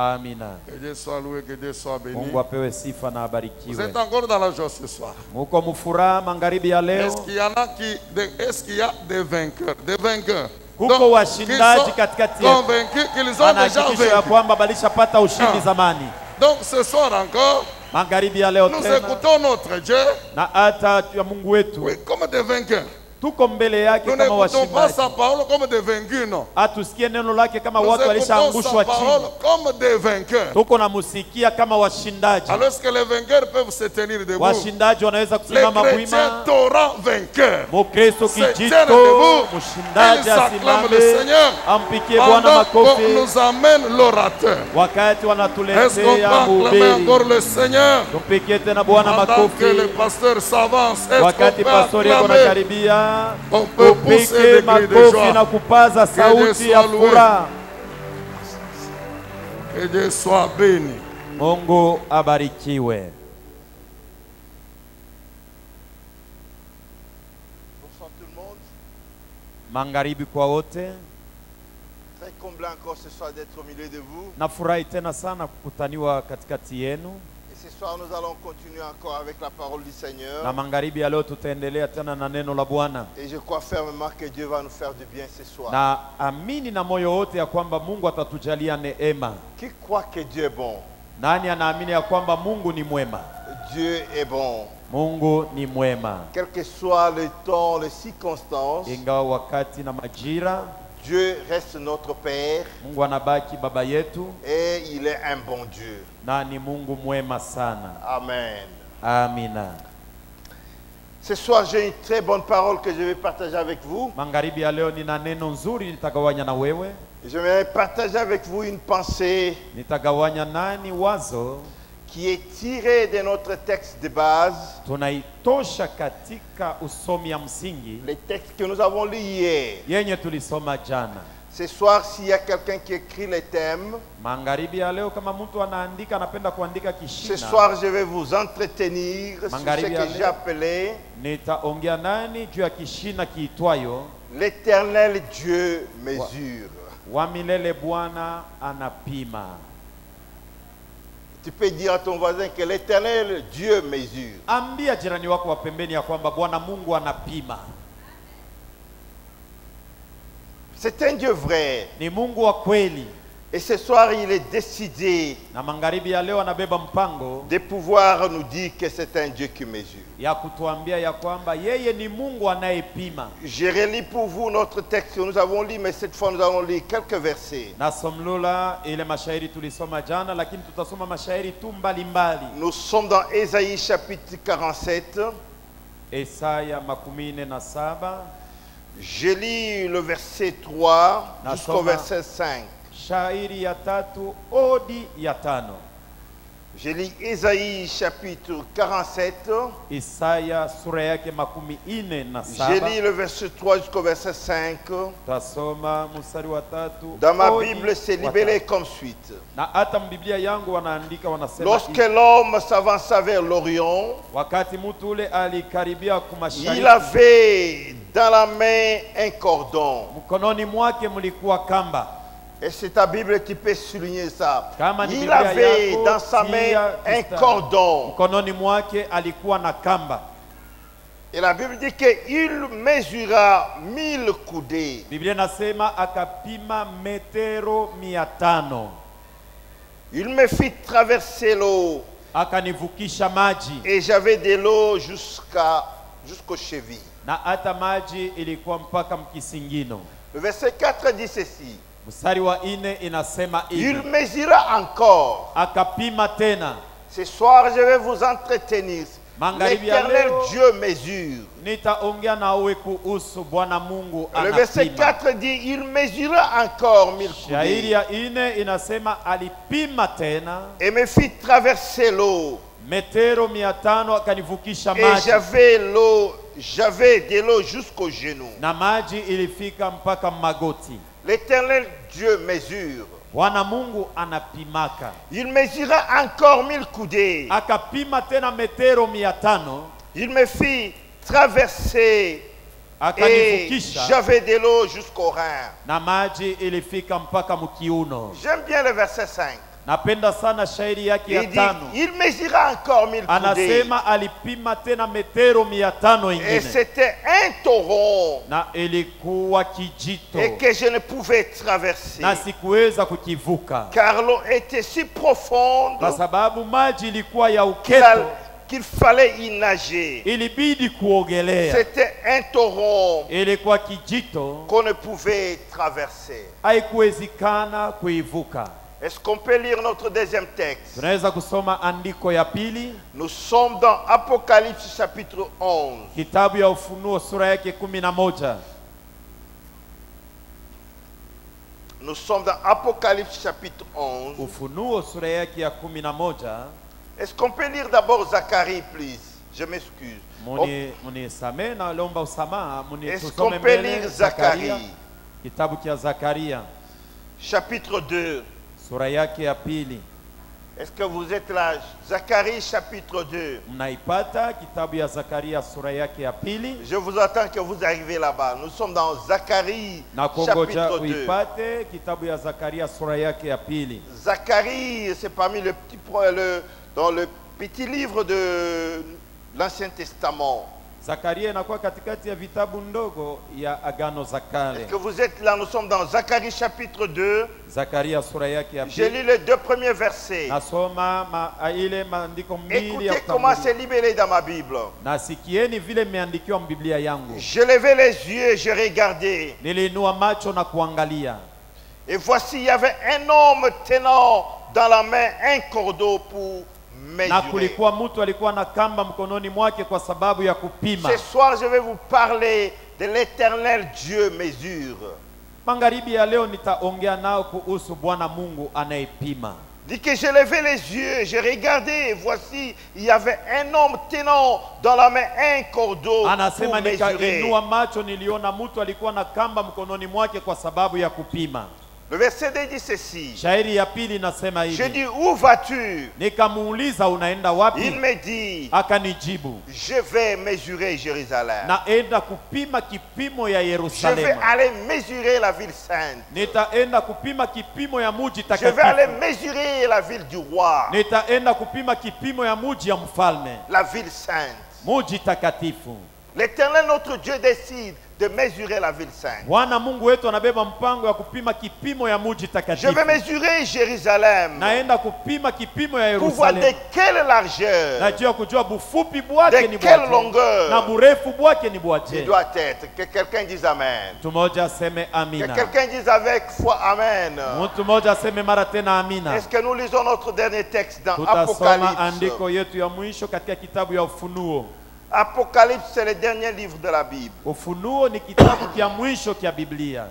Amina. Que Dieu soit loué, que Dieu soit béni. Mungu apewe sifa na Vous abarikiwe. êtes encore dans la joie ce soir. Muko mufuraha magharibi ya leo. Est-ce qu'il y en a est-ce qu'il y a des vainqueurs? Des vainqueurs. Kuko washindaji katikati yetu. Convaincus qu'ils ont déjà Anahakikisha ya vaincu. kwamba balishapata ushindi zamani. Donc ce soir encore, Magharibi ya leo nous tena écoutons notre Dieu. na hata ya Mungu wetu Oui, comme des vainqueurs. tuko mbele yake Nous kama n'écoutons pas washindaji. sa parole comme des vaincus, non. Atusikie neno lake kama Nous watu écoutons walishaangushwa sa parole chini. comme des vainqueurs. Tuko namusikia kama washindaji. Alors que les vainqueurs peuvent se tenir debout. Washindaji wanaweza Les kusimama chrétiens wima. torrents vainqueurs. Mukristo Se tiennent kijito, debout. mshindaji Ils acclament le asimame, Seigneur ampikie Bwana pendant qu'on makofi nous amène l'orateur. wakati Est-ce qu'on peut wanatuletea acclamer encore mhubiri. le Seigneur Tumpikie tena Bwana pendant que le makofi pasteur s'avance? Est-ce wakati qu'on pastori peut yako acclamer? nakaribia. On peut pousser Tupike des cris de makofi joie. na kupaza sauti ya soit loué. furaha. Que Dieu soit béni. Mungu abarikiwe. Bonsoir tout le monde. Magharibi kwa wote. Très comblé encore ce soir d'être au milieu de vous. Nafurahi tena sana kukutaniwa katikati yenu. Et ce soir, nous allons continuer encore avec la parole du Seigneur. Na magharibi ya leo tutaendelea tena na neno la Bwana. Et je crois fermement que Dieu va nous faire du bien ce soir. Na amini na moyo wote ya kwamba Mungu atatujalia neema. Qui croit que Dieu est bon? Nani anaamini ya kwamba Mungu ni mwema? Dieu est bon. Mungu ni mwema. Quel que soit le temps, les circonstances, Ingawa wakati na majira, Dieu reste notre Père Mungu anabaki baba yetu et il est un bon Dieu. na ni Mungu mwema sana. Amen. Amina. Ce soir, j'ai une très bonne parole que je vais partager avec vous. Magharibi ya leo nina neno nzuri nitagawanya na wewe. Je vais partager avec vous une pensée Nitagawanya nani wazo qui est tirée de notre texte de base, tunaitosha katika usomi ya msingi les textes que nous avons lus hier. yenye tulisoma jana. Ce soir, s'il y a quelqu'un qui écrit les thèmes, Magharibi ya leo kama mtu anaandika anapenda kuandika ce kishina. soir, je vais vous entretenir sur ce Magharibi ya que j'ai leo. appelé Nitaongea nani juu ya kishina kiitwayo l'Éternel Dieu mesure. wa milele Bwana anapima. Tu peux dire à ton voisin que l'Éternel Dieu mesure. Ambia jirani wako wa pembeni ya kwamba Bwana Mungu anapima. C'est un Dieu vrai. Ni Mungu wa kweli. Et ce soir, il est décidé Na magharibi ya leo anabeba mpango de pouvoir nous dire que c'est un Dieu qui mesure. ya kutuambia ya kwamba yeye ni Mungu anayepima. Je relis pour vous notre texte que nous avons lu, mais cette fois nous allons lire quelques versets. Nasomlula ile mashairi tulisoma jana, lakini tutasoma mashairi tu mbalimbali. Nous sommes dans Ésaïe chapitre 47. Isaya 47. Je lis le verset 3 jusqu'au Nasoma. verset 5. Shairi ya 3 odi ya 5. Je lis Ésaïe chapitre 47. Isaya sura yake 47. Je lis le verset 3 jusqu'au verset 5. Tasoma mstari wa 3. Dans ma odi Bible, c'est wa libellé 3. comme suite. Na hata mbiblia yangu wanaandika wanasema Lorsque l'homme s'avança vers l'Orient, wakati mtu ule alikaribia kumashariki, il avait dans la main un cordon. mkononi mwake mlikuwa kamba. Et c'est ta Bible qui peut souligner ça. Kama ni Il Biblia avait yako, dans sa main tia un mstari. cordon. Mkononi mwake alikuwa na kamba. Et la Bible dit qu'il mesura 1000 coudées. Biblia nasema akapima metero 500. Il me fit traverser l'eau Akanivukisha maji et j'avais de l'eau jusqu'aux chevilles. na hata maji ilikuwa mpaka mkisingino. Le verset 4 dit ceci. Mstari wa 4 inasema Il hivi. mesura encore. Akapima tena. Ce soir, je vais vous entretenir. Magharibi ya L'Éternel leo Dieu mesure. nitaongea nawe kuhusu Bwana Mungu Le verset anapima. 4 dit, il mesura encore 1000 Shairi coudées ya 4 inasema alipima tena et me fit traverser l'eau. metero 500 akanivukisha Et maji j'avais de l'eau jusqu'aux genoux. na maji ilifika mpaka magoti. L'Éternel Dieu mesure. Bwana Mungu anapimaka. Il mesura encore 1000 coudées. Akapima tena metero 500 Il me fit traverser et akanivukisha j'avais de l'eau jusqu'au rein. na maji ilifika mpaka mkiuno. J'aime bien le verset 5. Napenda sana shairi yake ya Il dit, tano. il mesura encore 1000 coudées. Anasema alipima tena metero 500 Et ingine. c'était un torrent Na ilikuwa kijito. et que je ne pouvais traverser. Na sikuweza kukivuka. Car l'eau était si profonde Kwa sababu maji ilikuwa ya qu'il uketo. qu'il fallait y nager. Ilibidi kuogelea. C'était un torrent Ilikuwa kijito. qu'on ne pouvait traverser. Haikuwezekana kuivuka. Est-ce qu'on peut lire notre deuxième texte? Tunaweza kusoma andiko ya pili. Nous sommes dans Apocalypse chapitre 11. Kitabu ya Ufunuo sura yake 11. Nous sommes dans Apocalypse chapitre 11. Ufunuo sura yake ya 11. Est-ce qu'on peut lire d'abord Zacharie, please? Je m'excuse. Munisame na lomba usamaha. Est-ce qu'on peut lire Zacharie? Kitabu cha Zakaria Chapitre 2. sura yake ya pili. Est-ce que vous êtes là? Zacharie chapitre 2. Mnaipata kitabu ya Zakaria sura yake ya pili. Je vous attends que vous arrivez là-bas. Nous sommes dans Zacharie Na kongoja chapitre 2. uipate kitabu ya Zakaria sura yake ya pili. Zacharie, c'est parmi dans le petit livre de l'Ancien Testament. Zakaria inakuwa katikati ya vitabu ndogo ya Agano za Kale. Est-ce que vous êtes là? Nous sommes dans Zacharie chapitre 2. Zakaria sura yake ya J'ai pili. lu les 2 premiers versets. Nasoma ile maandiko mbili ya Écoutez comment utangulizi. c'est libellé dans ma Bible. Na sikieni vile imeandikiwa Biblia yangu. Je levais les yeux, je regardais. Niliinua macho na kuangalia. Et voici, il y avait un homme tenant dans la main un cordeau pour Na mesurer. kulikuwa mtu alikuwa na kamba mkononi mwake kwa sababu ya kupima. Ce soir, je vais vous parler de l'éternel Dieu mesure. Magharibi ya leo nitaongea nao kuhusu Bwana Mungu anayepima. Dit que je levais les yeux, je regardais, et voici, il y avait un homme tenant dans la main un cordeau pour Anasema mesurer. nikainua macho, niliona mtu alikuwa na kamba mkononi mwake kwa sababu ya kupima. Le verset 2 dit ceci. Shairi ya pili nasema Je hivi. dis, où vas-tu? Nikamuuliza unaenda Il wapi? me dit, Akanijibu, je vais mesurer Jérusalem. naenda kupima kipimo ya Je vais Yerusalemu. aller mesurer la ville sainte. Nitaenda kupima kipimo ya muji Je vais aller takatifu. mesurer la ville du roi, Nitaenda kupima kipimo ya muji ya mfalme, la ville sainte. muji takatifu. L'Éternel notre Dieu décide de mesurer la ville sainte. Bwana Mungu wetu anabeba mpango ya kupima kipimo ya muji Je takatifu. vais mesurer Jérusalem Naenda kupima kipimo ya pour voir de Yerusalemu. quelle largeur, Najua kujua bufupi bwake de ni quelle bwaje longueur na burefu bwake ni il bwaje. doit être. Que quelqu'un dise Amen. Mtu mmoja aseme Que amina. quelqu'un dise avec foi Amen. Mtu mmoja aseme mara tena amina. Est-ce que nous lisons notre dernier texte dans Tutasoma Apocalypse? andiko yetu ya mwisho katika kitabu ya Ufunuo. Apocalypse, c'est le dernier livre de la Bible. Ufunuo ni kitabu kia mwisho kia Biblia.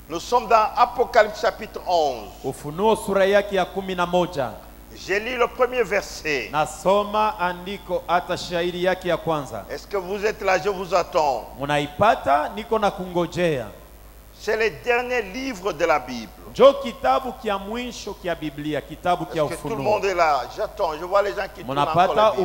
Nous sommes dans Apocalypse chapitre 11. Ufunuo sura yake ya 11. J'ai lu le premier verset. Nasoma andiko hata shairi yake ya kwanza. Est-ce que vous êtes là? Je vous attends. Munaipata, niko na kungojea. C'est le dernier livre de la Bible. Jo kitabu kia mwisho kia Biblia, kitabu kia Est-ce que tout le Ufunuo. monde est là? J'attends. Je vois les gens qui tournent encore Munapata la Bible.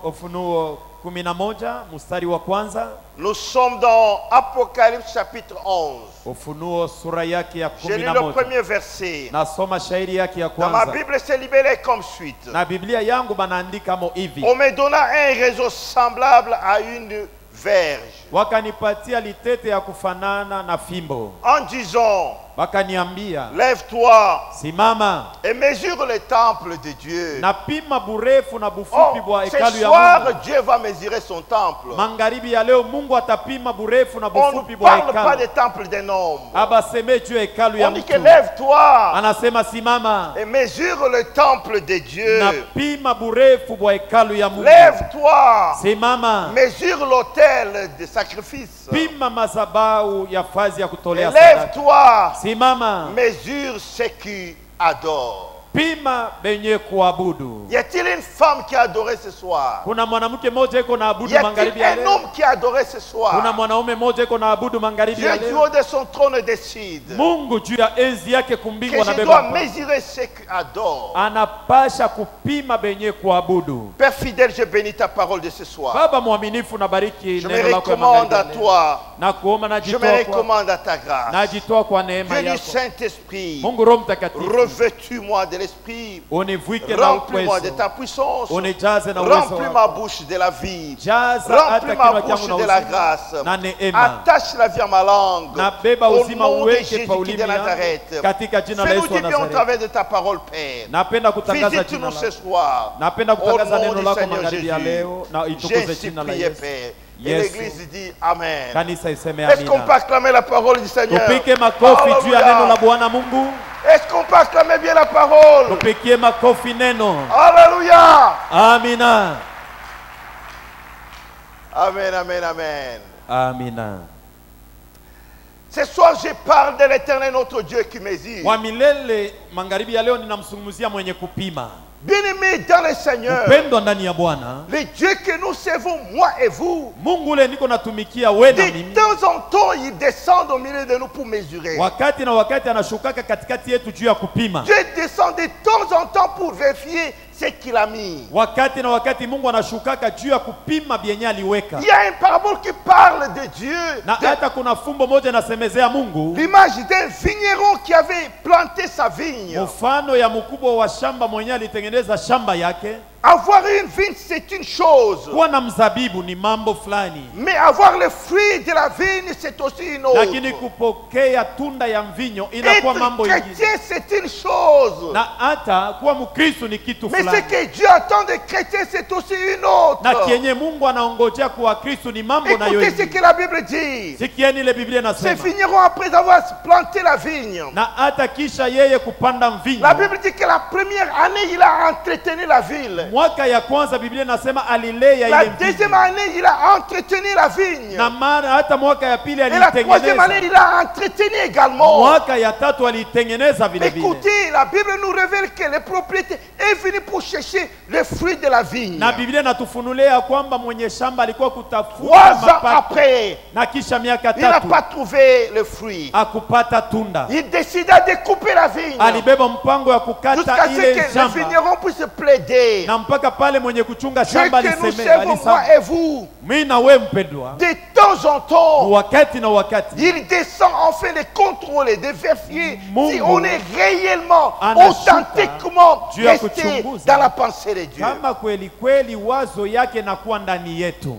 Ufunuo 11 mstari wa kwanza. Nous sommes dans Apocalypse chapitre 11. Ufunuo sura yake ya J'ai lu le 11. premier verset. Nasoma shairi yake ya Dans ma kwanza. Bible, c'est libellé comme suite. Na Biblia yangu banaandika mo hivi. On me donna un réseau semblable à une verge. Wakanipatia litete ya kufanana na fimbo. En disant, Wakaniambia, lève-toi simama et mesure le temple de Dieu. na pima burefu na bufupi Oh, bwa ce hekalu ya soir, Mungu. Dieu va mesurer son temple. Magharibi ya leo Mungu atapima burefu na On bufupi ne bwa parle pas hekalu. du temple d'un homme. Abaseme juu ya hekalu ya On dit que mtu. lève-toi Anasema simama et mesure le temple de Dieu. na pima burefu bwa hekalu ya Mungu. Lève-toi, Simama mesure l'autel de sacrifice. pima madhabahu ya fazi ya Et kutolea sadaka. lève-toi, Simama mesure ce qui adore. kupima benye kuabudu. Y a-t-il une femme qui a adoré ce soir? Kuna mwanamke mmoja iko naabudu Y a-t-il magharibi ya un leo? homme qui a adoré ce soir? Kuna mwanaume mmoja iko naabudu magharibi ya Dieu du leo? haut de son trône décide Mungu juu ya enzi yake que kumbingwa na je dois beba. mesurer ce qui adore. Anapasha kupima benye kuabudu. Père fidèle, je bénis ta parole de ce soir. Baba mwaminifu, nabariki Je me neno lako ya recommande à magharibi ya leo. toi. Na kuomba Je me najitoa kwa recommande à ta grâce. najitoa kwa neema Dieu du yako. Saint-Esprit, Mungu Roho Mtakatifu, revêtus-moi de l'Esprit. univike na Remplis-moi de uwezo, ta puissance. unijaze na uwezo Remplis ma wako. bouche de la vie. Jaza Remplis hata ma kinywa bouche changu na de la uzima grâce. na neema. Attache la vie à ma langue. Na beba Au uzima nom de uweke Jésus pa de ulimi yangu Nazareth. katika jina la Fais-nous Yesu wa du bien au Nazareti. travers de ta parole, Père. Napenda kutangaza jina Visite-nous ce lako. soir. Napenda Au kutangaza nom neno du lako Seigneur magharibi ya Jésus. leo na J'ai itukuze ainsi jina la prié, Yesu. Père. Et Yesu. l'Église dit Amen. Kanisa iseme Est-ce qu'on peut amina. acclamer la parole du Seigneur? Tupike makofi juu ya Alléluia. neno la Bwana Mungu. Est-ce qu'on peut acclamer bien la parole? Tupikie makofi neno. Alléluia. Amina. Amen, amen, amen. Amina. Ce soir, je parle de l'Éternel notre Dieu qui mesure. Wa milele magharibi ya leo ninamzungumzia mwenye kupima. Bien-aimés dans le Seigneur, Upendo ndani ya Bwana. le Dieu que nous servons, moi et vous, Mungu ule niko natumikia we na de mimi. temps en temps, il descend au milieu de nous pour mesurer. Wakati na wakati anashukaka katikati yetu juu ya kupima. Dieu descend de temps en temps pour vérifier ce qu'il a mis. Wakati na wakati Mungu anashukaka juu ya kupima byenye aliweka. Il y a une parabole qui parle de Dieu, Na de hata kuna fumbo moja nasemezea Mungu. l'image d'un vigneron qui avait planté sa vigne. Mfano ya mkubwa wa shamba mwenye alitengeneza shamba yake. Avoir une vigne, c'est une chose. Kuwa na mzabibu ni mambo fulani. Mais avoir le fruit de la vigne, c'est aussi une Lakini autre. kupokea tunda ya mvinyo inakuwa mambo Être ingine. chrétien, c'est une chose. Na hata kuwa Mkristo ni kitu Mais ce fulani. que Dieu attend des chrétiens, c'est aussi une autre. Na kienye Mungu anaongojea kwa Kristo ni mambo nayo Écoutez ce ingine. que la Bible dit. Sikieni ile Biblia Ce inasema. vigneron, après avoir planté la vigne, Na hata kisha yeye kupanda mvinyo. la Bible dit que la première année, il a entretenu la ville. Mwaka ya kwanza Biblia inasema alilea La ile deuxième mvinyo. année, il a entretenu la vigne. Na mara hata mwaka ya pili Et la troisième année, alitengeneza. il a entretenu également. Mwaka ya tatu alitengeneza vile vile. Écoutez, la Bible nous révèle que le propriétaire est venu pour chercher le fruit de la vigne. Na Biblia inatufunulia kwamba mwenye shamba alikuwa kutafuta 3 ans mapato. après, Na kisha miaka il n'a tatu pas trouvé le fruit. akupata tunda. Il décida de couper la vigne Alibeba mpango ya jusqu'à kukata ce ile que le shamba. vigneron puisse plaider. Na mpaka pale mwenye kuchunga Ce shamba que nous aliseme servons, moi alisema et vous, mimi na wewe mpendwa, de temps en temps, wakati na wakati il descend afin de contrôler, de vérifier Mungu si on est réellement, anashuka authentiquement juu ya resté kuchunguza dans la pensée de Dieu. kama kweli kweli wazo yake nakuwa ndani yetu.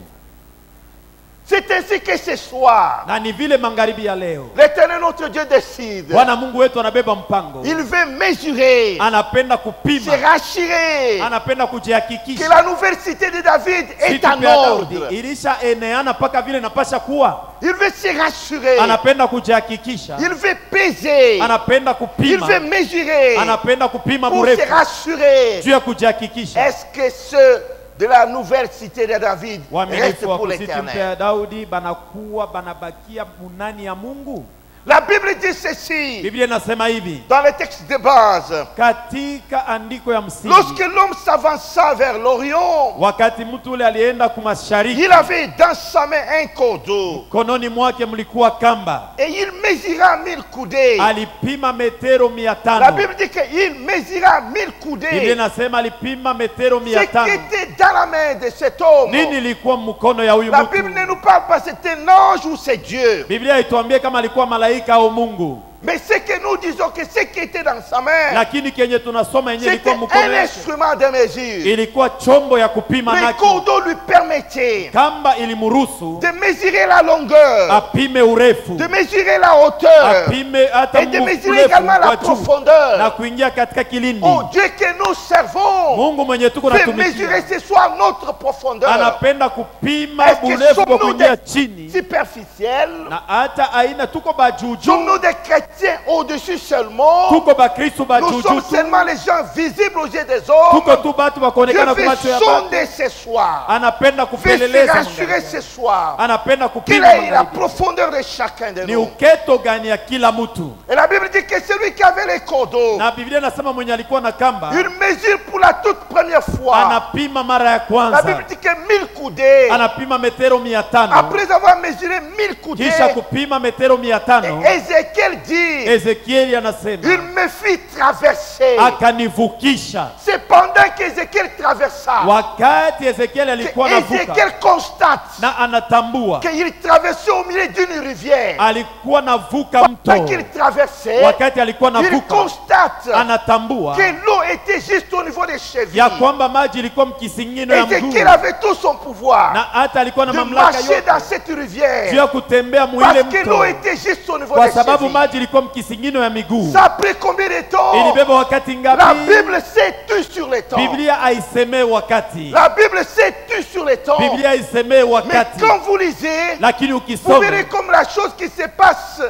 C'est ainsi que ce soir, Na ni vile magharibi ya leo l'Éternel notre Dieu décide. Bwana Mungu wetu anabeba mpango, Il veut mesurer, anapenda se kupima, rassurer anapenda que kujihakikisha la nouvelle cité de David est vitu en vya Daudi ordre. ilisha eneana mpaka vile napasha kuwa. Il veut se rassurer. Anapenda kujihakikisha, Il veut peser. anapenda Il kupima, veut mesurer anapenda kupima pour se mrefu rassurer. juu ya kujihakikisha. Est-ce que ceux de la nouvelle cité de David restent Waaminifu wa pour kusiti mpya l'éternel? ya Daudi banakuwa banabakia munani ya Mungu. La Bible dit ceci Biblia inasema hivi dans le texte de base. katika andiko ya msingi, Lorsque l'homme s'avança vers l'Orient, wakati mtu ule alienda kumashariki, il avait dans sa main un cordeau kononi mwake mlikuwa kamba, et il mesura 1000 coudées. alipima metero La 500. Bible dit qu'il mesura 1000 Biblia coudées. inasema alipima metero Ce 500. qui était dans la main de cet homme. Nini ilikuwa mkono ya huyu La Bible ne mtu? nous parle pas c'est un ange ou c'est Dieu. Biblia ituambie kama alikuwa malaika au Mungu, Mais ce que nous disons que ce qui était dans sa main, lakini kenye tunasoma yenye c'était ilikuwa mkono un yake instrument de mesure. ilikuwa chombo ya kupima Le nacho. cordeau lui permettait Kamba ilimruhusu de mesurer la longueur, apime urefu, de mesurer la hauteur apime hata et de mesurer urefu également la wa juu na profondeur. kuingia katika kilindi. Oh Dieu que nous servons Mungu mwenye tuko veut natumikia mesurer ce soir notre profondeur. anapenda kupima Est-ce que urefu kwa sommes-nous kuingia des chini, superficiels? na hata aina tuko bajuju Sommes-nous des chrétiens chrétiens au-dessus seulement. tuko bakristu Nous sommes bajuju tu, seulement les gens visibles aux yeux des hommes. tuko tu batu bakuonekana Je kwa macho vais ya batu. sonder ce soir. Anapenda Je vais se kupeleleza rassurer magharibi. ce soir. Anapenda Quelle kupima est la magharibi. profondeur de chacun de Ni nous. uketo gani ya kila mtu? Et la Bible dit que celui qui avait les cordeaux, Na Biblia inasema mwenye alikuwa na kamba une mesure pour la toute première fois. anapima mara ya La kwanza, Bible dit que 1000 coudées. anapima metero 500. Après avoir mesuré 1000 coudées, Kisha kupima metero 500, Ézéchiel dit, Ezekieli il anasema me fit traverser. akanivukisha. C'est pendant qu'Ézéchiel traversa Wakati Ezekieli alikuwa que anavuka Ézéchiel constate na anatambua qu'il traversait au milieu d'une rivière. alikuwa navuka Pendant mto, qu'il traversait, wakati alikuwa il navuka constate anatambua que l'eau était juste au niveau des ya chevilles. kwamba maji ilikuwa mkisingino ya mguu, Ézéchiel avait tout son pouvoir na hata alikuwa na de mamlaka marcher yote dans cette juu rivière ya kutembea parce mwile que l'eau mto, était juste au niveau kwa des sababu chevilles. maji ilikuwa mkisingino ya miguu. Ça a pris combien de temps? Ilibeba wakati La ngapi? Bible sait tout sur les temps. Biblia aisemee wakati, La Bible sait tout sur les temps. Biblia aisemee Mais wakati, quand vous lisez, lakini vous ukisoma verrez comme la chose qui se passe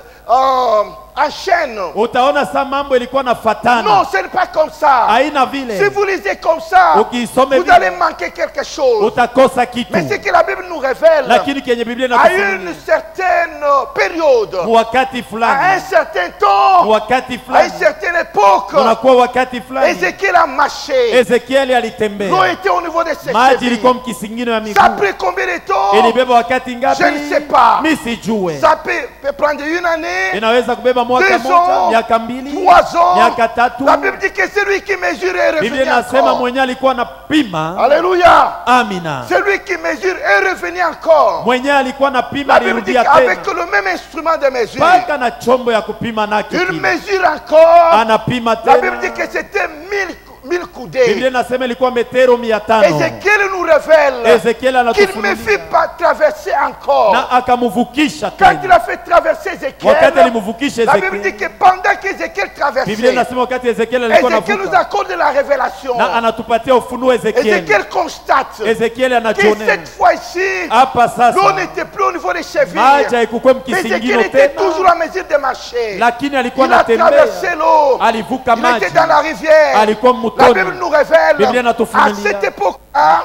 en chaîne. utaona saa mambo ilikuwa Non, nafatana, ce n'est pas comme ça. haina Si vile. vous lisez comme ça, Ukisome vous vile allez manquer quelque chose. utakosa kitu, Mais ce que la Bible nous révèle, lakini kenye Biblia à inatufunulia une certaine période, wakati à un fulani, certain temps, wakati à une fulani, certaine époque, unakuwa wakati fulani. Ézéchiel a marché. Ezekieli L'eau alitembea, était au niveau de ses maji chevilles. ilikuwa mkisingino ya Ça a miguu. pris combien de temps? Ilibeba wakati ngapi? Je ne sais pas. Mi sijue. Ça peut prendre une année, Inaweza kubeba mwaka 2 moja, ans, miaka mbili, 3 ans. miaka tatu. La Bible dit que celui qui mesure est Biblia revenu inasema encore. mwenye alikuwa anapima, Alléluia. amina, Celui qui mesure est revenu encore. mwenye alikuwa anapima La Bible dit alirudia qu'avec tena, le même instrument de mesure, mpaka na chombo ya kupima nacho il kile. mesure encore. Anapima La Bible dit tena. que c'était 1000 Biblia coudées. inasema ilikuwa metero 500. Ézéchiel nous révèle Ezekiel qu'il ne fit anatufunulia pas traverser encore. na akamuvukisha Quand il tena. a fait traverser Wakati Ézéchiel, alimuvukisha la Bible dit Ezekiel, que pendant qu'Ézéchiel Biblia traversait, inasema wakati Ezekiel alikuwa Ézéchiel nous anavuka accorde la révélation. na anatupatia ufunuo Ezekiel. Ézéchiel constate Ezekiel que anajionea cette fois-ci, hapa l'eau sasa n'était plus au niveau des chevilles. maji haikukuwa Ézéchiel mkisingino était tena, toujours à mesure de marcher. lakini alikuwa Il a traversé anatembea, l'eau. alivuka Il maji, était dans la rivière. alikuwa La mtoni. Bible nous révèle Biblia à inatufunulia cette époque-là,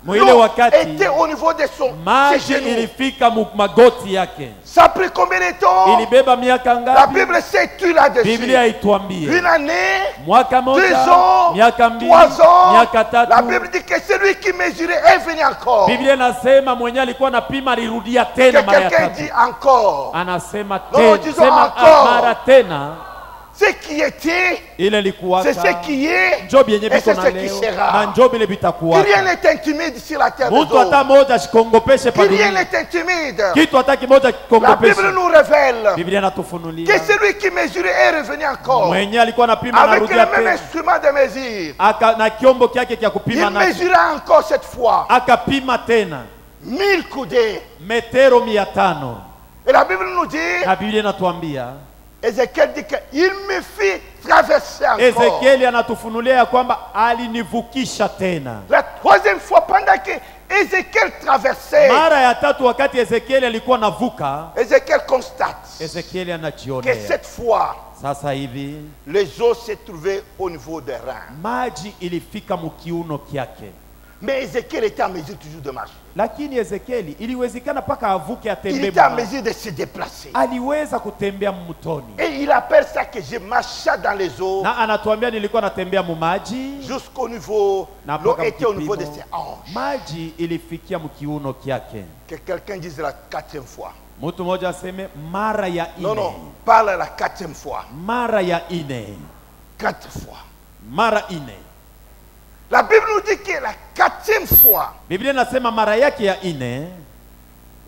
mwile l'eau wakati était au niveau de ses maji genoux. ilifika magoti yake. Ça a pris combien de temps? Ilibeba miaka La ngapi? Bible sait tout là-dessus. Biblia ituambie Une année, mwaka 2 moja, ans, miaka mbili, 3 ans. miaka La tatu. Bible dit que celui qui mesurait est venu encore. Biblia inasema mwenye alikuwa anapima alirudia Que tena mara ya quelqu'un tatu. dit encore. Anasema Non, tena, disons sema encore. mara tena. Ce qui était, Ile likuwaka c'est ce qui est, njo yenye et biko c'est na ce qui leo sera. na njo vile Que rien vitakuwaka. n'est intimide sur la terre des Mtu hata hommes. moja ashikongopeshe Que rien padunia, n'est intimide. kitu hata kimoja La kikongopeshe. Bible nous révèle Biblia que inatufunulia celui qui mesurait est revenu encore. mwenye alikuwa anapima Avec anarudia le même tena, instrument de mesure. na kiombo kyake kya kupima Il nacho, mesura encore cette fois akapima tena 1000 coudées. metero 500. Et la Bible nous dit, Na Biblia inatuambia, Ézéchiel dit qu'il me fit traverser encore. Ezekieli anatufunulia ya kwamba alinivukisha tena. La troisième fois, pendant que Ézéchiel traversait, Mara ya tatu wakati Ezekieli alikuwa navuka, Ézéchiel constate Ezekieli que anajionea cette fois, sasa hivi les eaux se trouvaient au niveau des reins. maji ilifika mukiuno kyake, Mais Ézéchiel était en mesure toujours de marcher. lakini Ezekieli iliwezekana paka avuke Il atembee était en mama. mesure de se déplacer. Aliweza kutembea mtoni, Et il appelle ça que je marchais dans les eaux na anatuambia nilikuwa natembea mumaji, jusqu'au niveau, na l'eau mpaka était au niveau de mkipimo. ses hanches. Maji ilifikia mkiuno kyake. Que quelqu'un dise la 4e fois. Mtu mmoja aseme mara ya ine. Non, non, parle la 4e fois. Mara ya ine. 4 fois. Mara ine. La Bible nous dit que la 4e fois, Biblia inasema mara yake ya ine,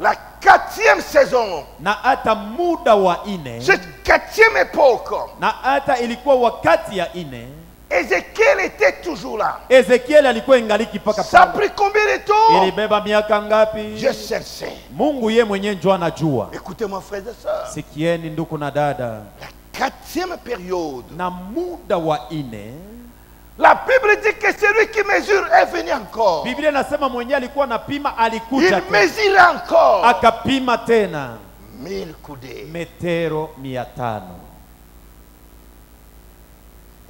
la 4e saison, na hata muda wa ine, cette 4e époque, na hata ilikuwa wakati ya ine, Ézéchiel était toujours là. Ezekieli alikuwa ingaliki paka Ça a pale. pris combien de temps? Ilibeba miaka ngapi? Je cherchais. Mungu ye mwenyewe ndio anajua. Écoutez-moi, frères et sœurs. Sikieni ndugu na dada, La 4e période, na muda wa ine, la Bible dit que celui qui mesure est venu encore. Biblia inasema mwenyewe alikuwa anapima, alikuja Il tena, mesure encore akapima tena 1000 coudées. metero 500.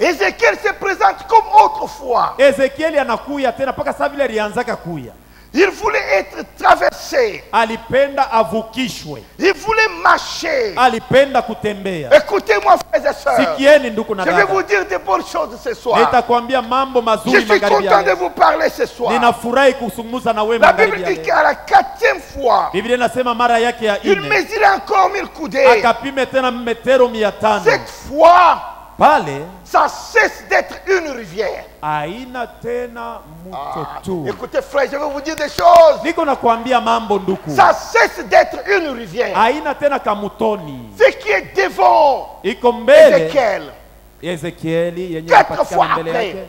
Ézéchiel se présente comme autrefois. Ezekieli anakuya tena paka saa vile alianzaka kuya. Il voulait être traversé. Alipenda avukishwe. Il voulait marcher. Alipenda kutembea. Écoutez-moi, frères et sœurs. Sikieni ndugu na Je vais dada. vous dire de bonnes choses ce soir. Nitakwambia mambo Je mazuri suis magharibi ya content de leo. vous parler ce soir. Ninafurahi kuzungumza na wewe La Bible magharibi ya dit leo. qu'à la 4e fois, Biblia inasema mara yake ya il 4 mesurait encore 1000 coudées. akapime tena metero 500. Cette fois, Pale ça cesse d'être une rivière. haina tena mto tu. Écoutez, frère, je vais vous dire des choses. Niko nakwambia mambo nduku. Ça cesse d'être une rivière. Haina tena kamutoni. Ce qui est devant Iko mbele Ézéchiel, Ezekieli yenye 4 fois inapatikana mbele après. yake.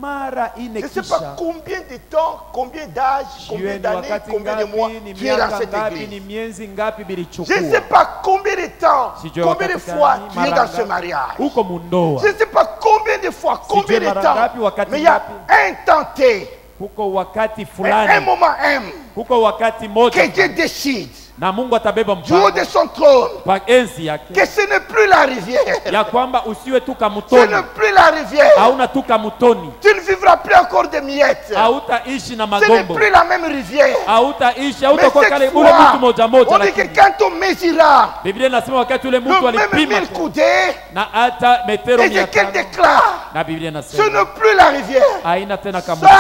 Mara Je ine ne sais kisha. pas combien de temps, combien d'âge, combien Sijue ni d'années, wakati combien de mois ngapi, ni tu es dans miaka cette ngapi, ni église. miezi ngapi Je bilichukua. ne sais pas combien de temps, Sijue combien de wakati fois gani, tu es mara dans ce ngapi. mariage. Uko mundoa. Je ne sais pas combien de fois, combien de mara temps. ngapi, wakati Mais il y a ngapi. un temps T, Kuko wakati et un fulani. moment M, Kuko wakati que moja. Dieu décide Na Mungu atabeba du haut mpango de son trône kwa enzi yake. que ce n'est plus la rivière. Ya kwamba usiwe tu Ce kamutoni. n'est plus la rivière. Hauna tu kamutoni. Tu ne vivras plus encore de miettes. Hautaishi na Ce n'est magombo. plus la même rivière. Hautaishi, Mais hautakuwa cette kale ule fois, mtu moja moja, on dit que lakini quand on mesura Biblia inasema wakati ule mtu le même alipima 1000 coudées, na hata metero Ézéchiel 500, déclare, na Biblia ce inasema n'est plus la rivière. haina tena Ça, kamutoni.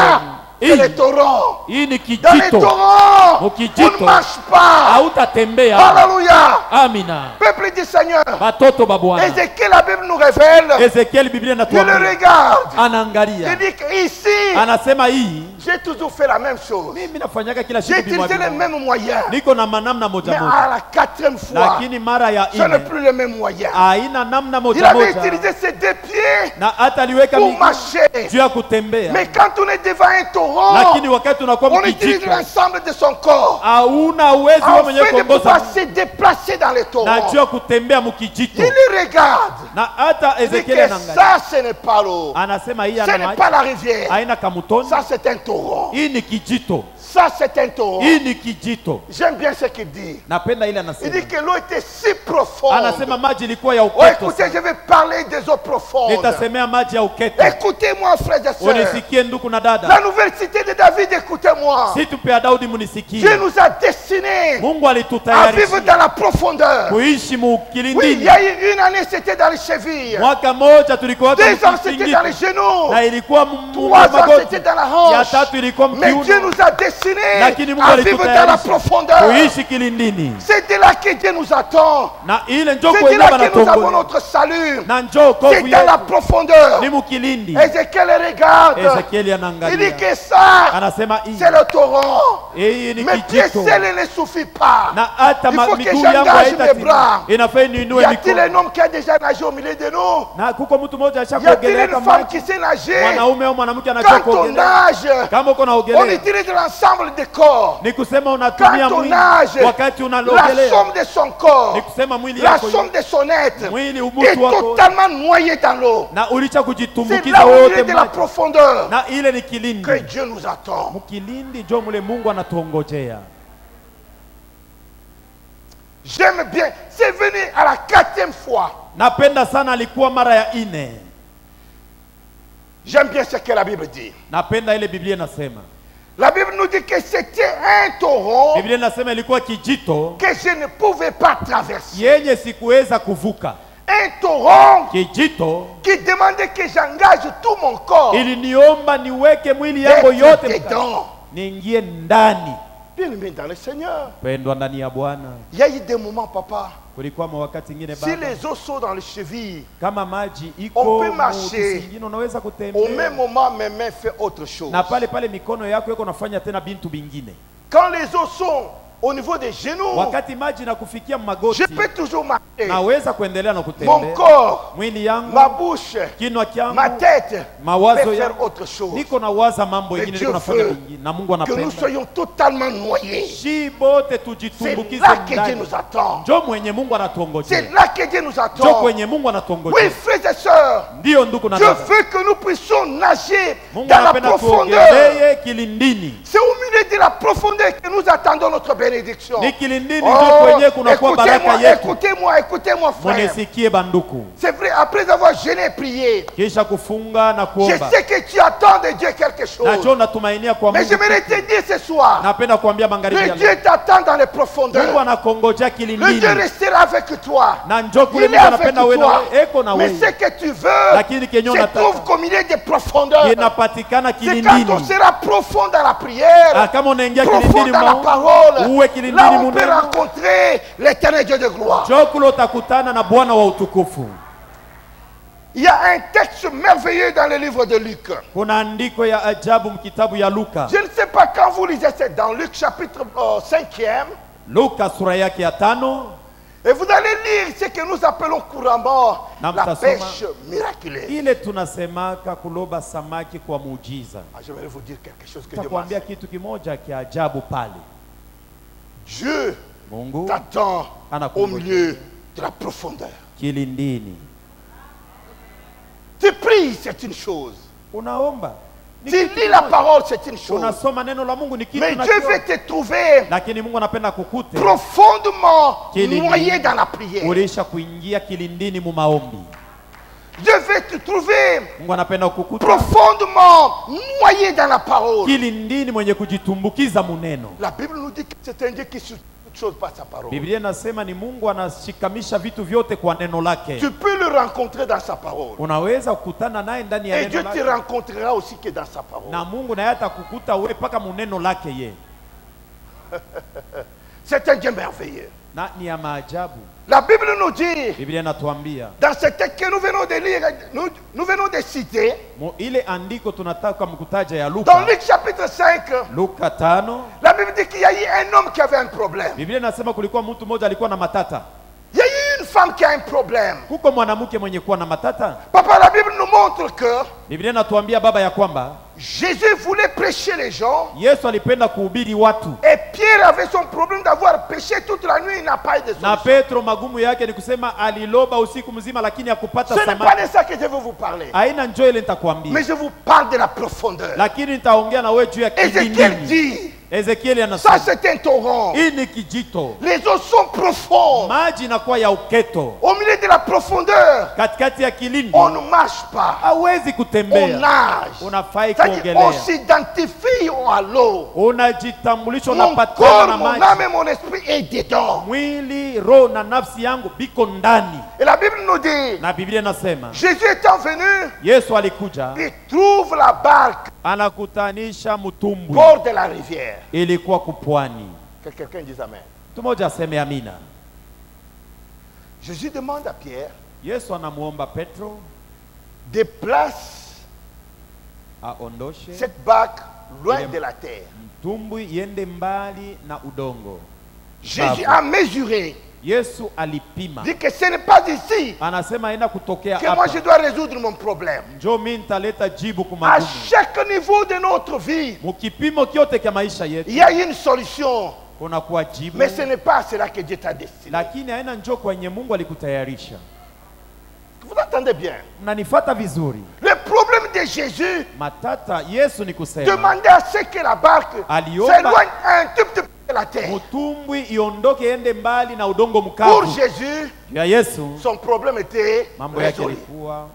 c'est le torrent. Hii ni Dans les kijito, torrents, on Mukijito. ne marche pas. hautatembea. Alléluia. Amina. Peuple du Seigneur. Batoto ba Bwana. Ézéchiel, la Bible nous révèle. Ezekiel Biblia Il le inatuambia, regarde. Il anaangalia, dit qu'ici, anasema hii j'ai toujours fait la même chose. mimi nafanyaka kila J'ai siku utilisé les bimwa. mêmes moyens. Niko na manamna Mais moja à moja, la 4e fois, lakini mara ya ce n'est 4 plus les mêmes moyens. haina namna Il moja avait moja, utilisé ses 2 pieds na hata aliweka pour miguu marcher. juu ya kutembea. Mais quand on est devant un torrent, Lakini wakati unakuwa on utilise mkijito, l'ensemble de son corps hauna uwezo wewe mwenyewe afin de kuongoza pouvoir se déplacer dans les na torrents. juu ya kutembea mkijito. Il le regarde. Na hata Il dit Ezekiel que anaangalia, ça, ce n'est pas l'eau. anasema hii Ce ana n'est maji, pas la rivière. haina kamutoni, Ça, c'est un torrent. hii ni kijito, Ça, c'est un torrent. hii ni kijito. J'aime bien ce qu'il dit. Napenda ile Il anasema, dit que l'eau était si profonde. anasema maji ilikuwa ya Oh, uketo écoutez, sana. je vais parler des eaux profondes. Nitasemea maji ya uketo. Écoutez-moi, frères et sœurs. Unisikie ndugu na dada, La nouvelle cité de David, écoutez-moi. si tupe ya Daudi Dieu munisikie. nous a destinés Mungu à vivre alitutayarisha dans la profondeur. kuishi Oui, il mukilindini. y a eu une année, c'était dans les chevilles. Mwaka moja tulikuwa 2 ans, c'était dans les genoux. na ilikuwa 3 ans, magoti, c'était dans la ya hanche. tatu ilikuwa Mais Dieu mkiuno, nous a destinés lakini Mungu à vivre dans la alitutayarisha profondeur. kuishi kilindini, C'est de là que Dieu nous attend. na ile njoo C'est de kwenye là que nous avons banatongoza notre salut. na njoo C'est kovu dans la yetu profondeur. ni mukilindi. Ézéchiel regarde. Ezekieli Il dit anaangalia, que ça, anasema hii c'est le torrent. hii ni Mes pieds kijito, seuls ne suffit pas. na hata Il faut que miguu j'engage yangu mes haitatimia, bras. inafaa Y niinue a-t-il un mikono. homme qui a déjà nagé au milieu de nous? Na kuko mtu mmoja Y a-t-il ashakuogelea une kama femme qui sait nager? mwanaume au mwanamke anajua Quand on kuogelea. nage, Kama uko on naogelea, utilise l'ensemble des corps. ni kusema unatumia Quand on mwili nage, wakati la unalogelea, somme de son corps, ni kusema mwili la yako somme de son être mwili est umutu wako totalement noyé dans l'eau. na ulicha C'est kujitumbukiza là où il wote est de la maji, profondeur na ile ni kilindi. que Dieu nous attend. Mkilindi njo mule Mungu anatuongojea. J'aime bien. C'est venu à la 4e fois. Napenda sana, alikuwa mara ya 4. J'aime bien ce que la Bible dit. Napenda ile Biblia inasema, La Bible nous dit que c'était un torrent Biblia inasema ilikuwa kijito que je ne pouvais pas traverser. yenye sikuweza kuvuka. Un torrent Kijito qui demandait que j'engage tout mon corps. iliniomba niweke mwili yangu D'être yote dedans. niingie ndani. Bien-aimé dans le Seigneur. Pendwa ndani ya Bwana. Il y a eu des moments, papa. Kulikuwa wakati ingine Si baba, les os sont dans les chevilles, kama maji On iko peut marcher. msingine, unaweza au même kutembea moment, mes mains font autre chose. na pale pale mikono yako iko nafanya tena bintu bingine. Quand les os sont au niveau des genoux, Wakati maji na kufikia magoti, je peux toujours marcher. naweza kuendelea na Mon kutembea. corps, Mwili yangu, ma bouche, kinwa changu, ma tête mawazo peut faire yangu, autre chose. niko nawaza mambo Mais ingine, Dieu niko nafanya veut vingine, na Mungu Que nous anapenda soyons totalement noyés. shi bote C'est tujitumbukize là que Dieu ndani. nous attend. Njo mwenye Mungu C'est anatuongojea, là que Dieu nous njo attend. kwenye Mungu Oui, anatuongojea. frères et sœurs, Ndiyo ndugu na Dieu dada, veut que nous puissions nager Mungu dans la anapenda profondeur. tuogelee kilindini. C'est au milieu de la profondeur que nous attendons notre bénédiction. Ni kilindini ndio kwenye kunakuwa baraka yetu. Écoutez-moi, frère. Munisikie banduku. C'est vrai, après avoir jeûné et prié, Kisha kufunga na je kuomba. sais que tu attends de Dieu quelque chose. Na jo natumainia kwa Mais Mungu. j'aimerais te dire ce soir, Napenda kuambia magharibi le ya Dieu leo. t'attend dans les Mungu profondeurs. anakongojea Le Dieu kilindini. restera avec toi. Na njoo kule Il est Mungu avec anapenda wewe na toi. wewe. Eko na Mais wewe. ce que tu veux Lakini kenye se unataka trouve qu'au milieu des profondeurs. kinapatikana C'est quand kilindini. on sera profond dans la prière, Kama unaingia profond kilindini dans la mwa parole, uwe kilindini là on peut muneno. rencontrer l'éternel Dieu de gloire. Njoo kule utakutana na Bwana wa utukufu. Il y a un texte merveilleux dans le livre de Luc. Kuna andiko ya ajabu mkitabu ya Luka. Je ne sais pas quand vous lisez, c'est dans Luc chapitre 5e. Luka sura yake ya 5. Et vous allez lire ce que nous appelons couramment Na la mtasoma pêche miraculeuse. ile tunasemaka kuloba samaki kwa muujiza. Je vais vous dire quelque chose que Dieu m'a Nitakwambia fait. kitu kimoja kia ajabu pale. Dieu Mungu t'attend au anakungoja milieu de la profondeur. kilindini. Tu pries, c'est une chose. Unaomba ni Tu kitu lis la kimoja. parole, c'est une chose. Unasoma neno la Mungu ni kitu Mais na Dieu kio. veut te trouver Lakini Mungu anapenda kukute profondément Kilindini. noyé dans la prière. ulisha kuingia kilindini mu maombi. Dieu veut te trouver Mungu anapenda kukuta profondément noyé dans la parole. kilindini mwenye kujitumbukiza muneno. La Bible nous dit que c'est un Dieu qui sur toute chose par sa parole. Biblia inasema ni Mungu anashikamisha vitu vyote kwa neno lake. Tu peux le rencontrer dans sa parole. Unaweza kukutana naye ndani ya Et Dieu neno te lake. rencontrera aussi que dans sa parole. Na Mungu naye atakukuta wewe paka muneno lake ye. C'est un Dieu merveilleux. Na ni ya maajabu. La Bible nous dit, Biblia inatuambia dans ce texte que nous venons de lire, nous venons de citer, ile andiko tunataka mkutaja ya dans Luka. Luc chapitre 5, Luka 5. la Bible dit qu'il y a eu un homme qui avait un problème. Biblia inasema kulikuwa mtu mmoja alikuwa na matata. Il y a eu une femme qui a un problème. Kuko mwanamke mwenye kuwa na matata. Papa, la Bible nous montre que Biblia inatuambia baba ya kwamba Jésus voulait prêcher les gens Yesu alipenda kuhubiri watu. et Pierre avait son problème d'avoir péché toute la nuit, il n'a pas eu de Na solution. Petro magumu yake ni kusema aliloba usiku mzima lakini hakupata Ce n'est pas samaki. de ça que je veux vous parler. Aina njoo ile nitakwambia. Mais je vous parle de la profondeur. Lakini nitaongea na wewe juu ya Ézéchiel kilindini. dit, Ezekieli ça anasema c'est un torrent. hii ni kijito. Les eaux sont profondes. Maji inakuwa ya uketo. Au milieu de la profondeur, Katikati ya kilindi on ne marche pas. hawezi On kutembea. nage. Unafai C'est-à-dire, on kuogelea. s'identifie à l'eau. Unajitambulisha, Mon unapatana corps, na mon maji. âme et mon esprit est dedans. Mwili, roho na nafsi yangu biko ndani. Et la Bible nous dit, Na Biblia inasema Jésus étant venu, Yesu alikuja il trouve la barque anakutanisha mtumbwi. bord de la rivière. Ilikuwa kupwani. Que quelqu'un dise Amen. Mtu mmoja aseme amina. Jésus demande à Pierre, Yesu anamuomba Petro déplace aondoshe cette barque loin de la terre. mtumbwi iende mbali na udongo. Jésus a mesuré, Yesu alipima. dit que ce n'est pas ici Anasema aenda kutokea que moi hapa. je dois résoudre mon problème. Njoo mimi nitaleta jibu À kumagumu. chaque niveau de notre vie, Mukipimo kyote kya maisha il yetu y a une solution. kunakuwa jibu. Mais ce n'est pas à cela que Dieu t'a destiné. Lakini haina njoo kwenye Mungu alikutayarisha. Vous entendez bien? Mnanifuata vizuri? Le problème de Jésus Matata Yesu ni kusema demandait à ce que la barque Aliomba. s'éloigne un tout petit peu de la terre. mtumbwi iondoke ende mbali na udongo Pour mkavu. Jésus, Ya Yesu son problème était mambo yake résolu. yalikuwa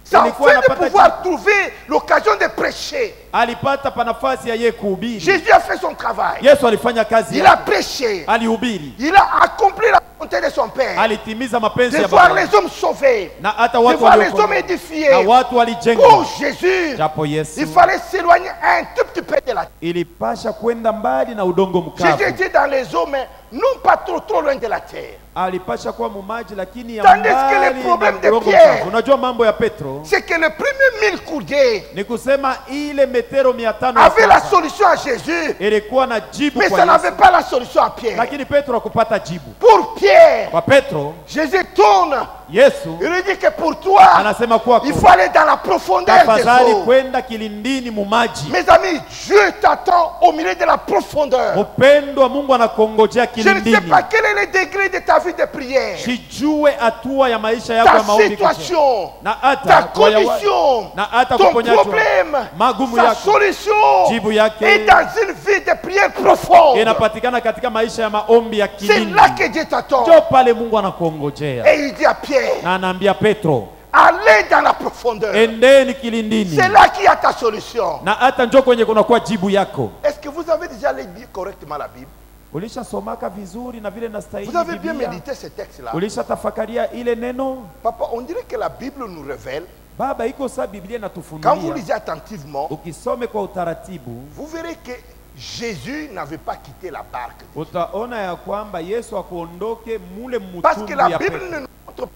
C'est ilikuwa afin de anapata pouvoir jibu. trouver l'occasion de prêcher. Alipata pa nafasi ya yeye kuhubiri. Jésus a fait son travail. Yesu alifanya kazi Il a yake. prêché. Alihubiri. Il a accompli la volonté de son Père. Alitimiza mapenzi De ya voir Baba. les hommes sauvés. Na hata De watu voir les waliokolewa. hommes Na édifiés. watu walijenga. Pour Jésus, Japo Yesu il fallait s'éloigner un tout petit peu de la terre. ilipasha kwenda mbali na udongo Jésus mkavu. était dans les eaux, mais non pas trop loin de la terre. Alipasha kuwa mumaji lakini ya Tandis que mbali le na problème de udongo Pierre- mkavu. Unajua mambo ya Petro C'est que le premier 1000 coudées ni kusema ile metero 500 ya avait la kwanza solution à Jésus, ilikuwa na jibu mais kwa ça n'avait Yesu. pas la solution à Pierre. Lakini Petro hakupata jibu. Pour Pierre, Kwa Petro Jésus tourne Yesu Il lui dit que pour toi, anasema kwako il faut aller dans la profondeur des tafadhali eaux. kwenda kilindini mu maji. Mes amis, Dieu t'attend au milieu de la profondeur. Upendo wa Mungu anakongojea Je ne sais kilindini. pas quel est le degré de ta vie de prière. Sijue hatua ya maisha yako ya Ta maombi situation, na ta hata kwa ya wa- condition, na hata ton kuponyaji problème, magumu sa yako solution jibu yake est dans une vie de prière profonde. inapatikana katika maisha ya maombi ya C'est kilindi. là que Dieu t'attend. Ndio pale Mungu anakongojea. Et il dit à Pierre, Na anaambia Petro, allez dans la profondeur. endeni kilindini. C'est là qu'il y a ta solution. Na hata njoo kwenye kunakuwa jibu yako. Est-ce que vous avez déjà lu correctement la Bible? Ulishasomaka vizuri na vile Vous nastahili avez bien Biblia? médité ce texte-là. Ulishatafakaria ile neno? Papa, on dirait que la Bible nous révèle. Baba, iko saa Biblia Quand vous inatufunulia. lisez attentivement, Ukisome kwa utaratibu, vous verrez que Jésus n'avait pas quitté la barque. utaona ya kwamba Yesu akuondoke mule Parce que mtumbu la ya Bible Petro. ne nous montre pas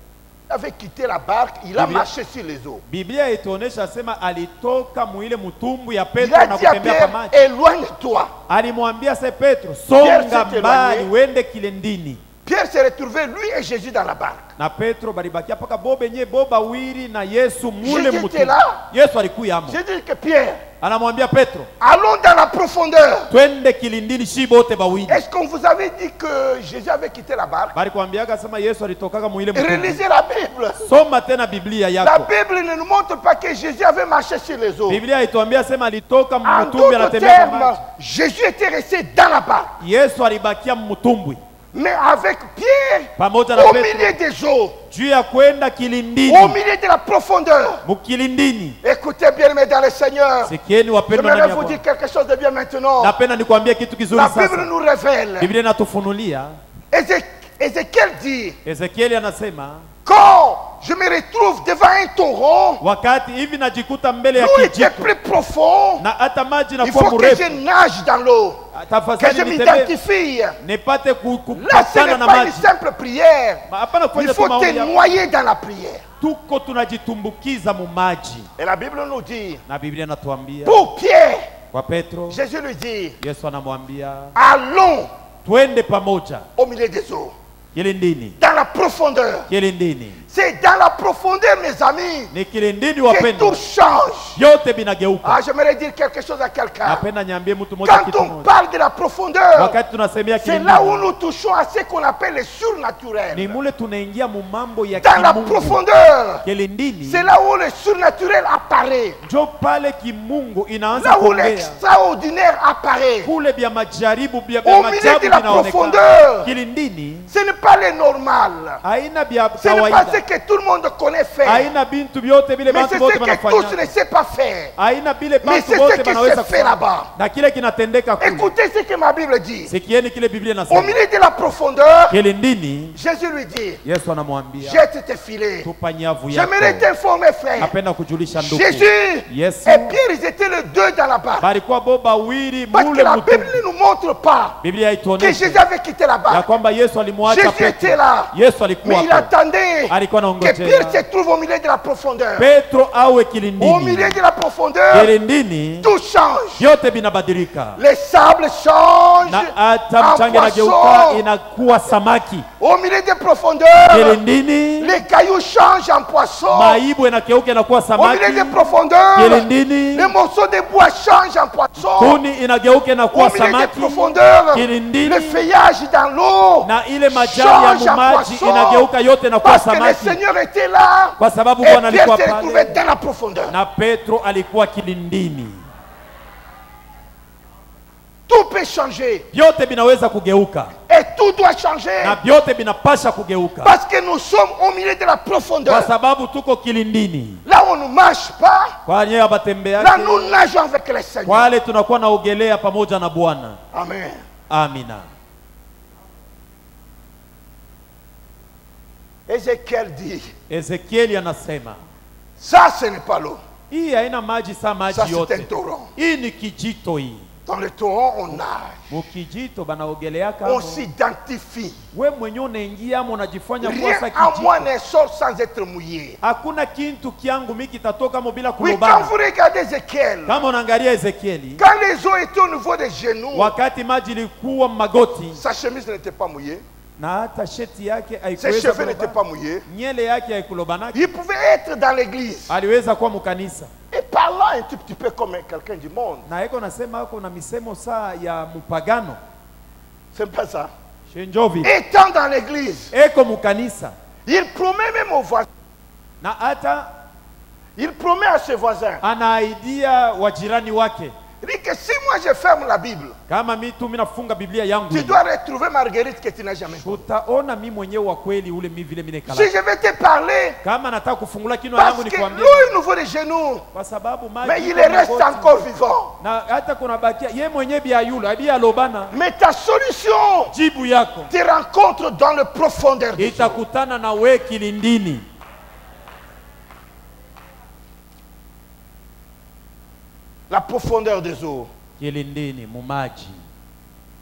qu'il avait quitté la barque, il a Biblia- marché sur les eaux. Biblia ituonesha sema alitoka muile mtumbu ya Il Petro a na dit à kutembea kwa Pierre, maji. éloigne-toi. Alimwambia se Petro, Pierre songa s'est mbali éloigné. uende kilindini. Pierre s'est retrouvé, lui et Jésus, dans la barque. Na Petro balibakia paka bobenye boba wiri na Yesu mule Jésus était mtumbu. là. Yesu alikuya amo. J'ai dit que Pierre, Anamwambia Petro, allons dans la profondeur. twende kilindini shi bote bawili. Est-ce qu'on vous avait dit que Jésus avait quitté la barque? Bali kuambiaga sema Yesu alitokaka muile mtumbu. Relisez la Bible. Soma tena Biblia La yako. Bible ne nous montre pas que Jésus avait marché sur les eaux. Biblia ituambia sema alitoka En mtumbu d'autres anatembea kwa termes, maji. Jésus était resté dans la barque. Yesu alibakia mtumbwi Mais avec Pierre, pamoja na au Petro milieu des eaux, juu ya kwenda au kilindini, milieu de la profondeur. mukilindini. Écoutez bien, mes dans le Seigneur. Sikieni wapendwa ndani J'aimerais ya vous dire Bwana. quelque chose de bien maintenant. Napenda nikwambie kitu kizuri La Bible sasa. nous révèle. Biblia inatufunulia. Ézéchiel dit, Ezekieli anasema quand je me retrouve devant un torrent, wakati hivi najikuta mbele ya l'eau était kijito plus profond, na hata maji il nakuwa faut que je mrefu, nage dans l'eau, que je tafadhali nitembee m'identifie. nipate Là, ce kupatana n'est na pas une maji. simple prière. Hapana Il kufanya tu faut te maombi hapa. noyer dans la prière. Tuko tunajitumbukiza mu maji. Et la Bible nous dit, Na Biblia inatuambia pour Pierre, kwa Petro, Jésus lui dit, Yesu anamwambia allons twende pamoja au milieu des eaux, kilindini. dans la profondeur. Kilindini C'est dans la profondeur, mes amis, ni kilindini, que wapendwa, tout change. vyote vinageuka. Ah, j'aimerais dire quelque chose à quelqu'un. Napenda niambie mtu mmoja Quand kitu on moja. parle de la profondeur, Wakati tunasemea c'est là où kilindini, nous touchons à ce qu'on appelle le ni surnaturel. mule tunaingia mu mambo ya Dans la kimungu. profondeur, Kilindini c'est là où le surnaturel apparaît. njo pale kimungu inaanza Là où kuongea. l'extraordinaire apparaît. Kule vya majaribu vya Au milieu majabu de la vinaonekana. profondeur, Kilindini ce n'est pas le normal. haina vya Ce n'est pas ce kawaida, que tout le monde connaît faire. haina bintu vyote vile Mais bantu c'est bote ce que tous wanafanya, ne savent pas faire. haina vile Mais bantu c'est ce bote qui wanaweza se fait kufanya, là-bas. na kile kinatendeka kule. Écoutez ce que ma Bible dit. Sikieni kile Biblia Au inasema. milieu de la profondeur, Kilindini Jésus lui dit, Yesu anamwambia jette tes filets. tupa nyavu J'aimerais yako. t'informer, frère. Napenda kujulisha ndugu, Jésus Yesu et Pierre, ils étaient les deux dans la barque. balikuwa boba wili Parce que mule la Bible mtu. ne nous montre pas Biblia que ituoneshe Jésus avait quitté la ya barque. kwamba Yesu alimwacha Jésus était Petro. là. Yesu alikuwa Mais il hapo. attendait Alikuwa que anaongojea Pierre se trouve au milieu de la profondeur. Petro awe Au kilindini. milieu de la profondeur, Kilindini tout change. vyote vinabadilika, Les sables changent na hata en mchanga inageuka poisson. inakuwa samaki. Au milieu des profondeurs, Kilindini les cailloux changent en poisson. maibu inakeuka inakuwa Au milieu samaki. des profondeurs, Kilindini les morceaux de bois changent en poisson. kuni inageuka inakuwa Au milieu des samaki. profondeurs, Kilindini le feuillage dans l'eau na ile majani ya change en mumaji poisson. inageuka yote inakuwa Parce que le samaki, Seigneur était là. kwa sababu Et Bwana Pierre alikuwa s'est retrouvé pale dans la profondeur. na Petro alikuwa kilindini. Tout peut changer. Vyote vinaweza kugeuka Et tout doit changer. na vyote vinapasha kugeuka, Parce que nous sommes au milieu de la kwa profondeur. sababu tuko kilindini. Là où on ne marche pas, Kwa nyewe là abatembeake nous nageons avec le Seigneur. wale tunakuwa naogelea pamoja na Bwana. Amen. Amina. Ézéchiel dit, Ezekieli anasema ça ce n'est pas l'eau. hii haina maji, saa Ça maji c'est un yote. torrent. Hii ni kijito. Hii Dans le torrent, on nage. mukijito banaogeleaka On hapo. s'identifie. We mwenyewe unaingia amo unajifanya kuwa Rien sa en moi kijito. ne sort sans être mouillé. Hakuna kintu kyangu mimi kitatoka mo bila Oui, quand kulobana. vous regardez Ézéchiel, Kama unaangalia Ezekieli, quand les eaux étaient au niveau des genoux, wakati maji ilikuwa magoti, sa chemise n'était pas mouillée. na hata sheti yake Ses haikuweza cheveux n'étaient kuloba, pas mouillés. nyele yake haikulobanaki. Il pouvait être dans l'église Aliweza kuwa mkanisa et parlant un tout petit peu comme quelqu'un du monde. na eko nasema ako na misemo saa ya mpagano C'est pas ça. shenjovi, Étant dans l'église, eko mkanisa il promet même aux voisins. na hata Il promet à ses voisins. anaidia wajirani wake, Il dit que si moi je ferme la Bible, kama mi tu minafunga Biblia yangu tu dois retrouver Marguerite que tu n'as jamais vue. utaona mi mwenyewe wa kweli ule mi vile mine kala. Si je vais te parler, Kama nataka kufungula kinywa parce yangu que nikwambie, lui, il nous vaut les genoux, kwa sababu maji mais il iko reste magoti. encore vivant. Na hata kuna bakia ye mwenyewe bia yule bia lobana, Mais ta solution jibu yako te rencontre dans le profondeur des eaux. itakutana na we kilindini. La profondeur des eaux. Kilindini mumaji.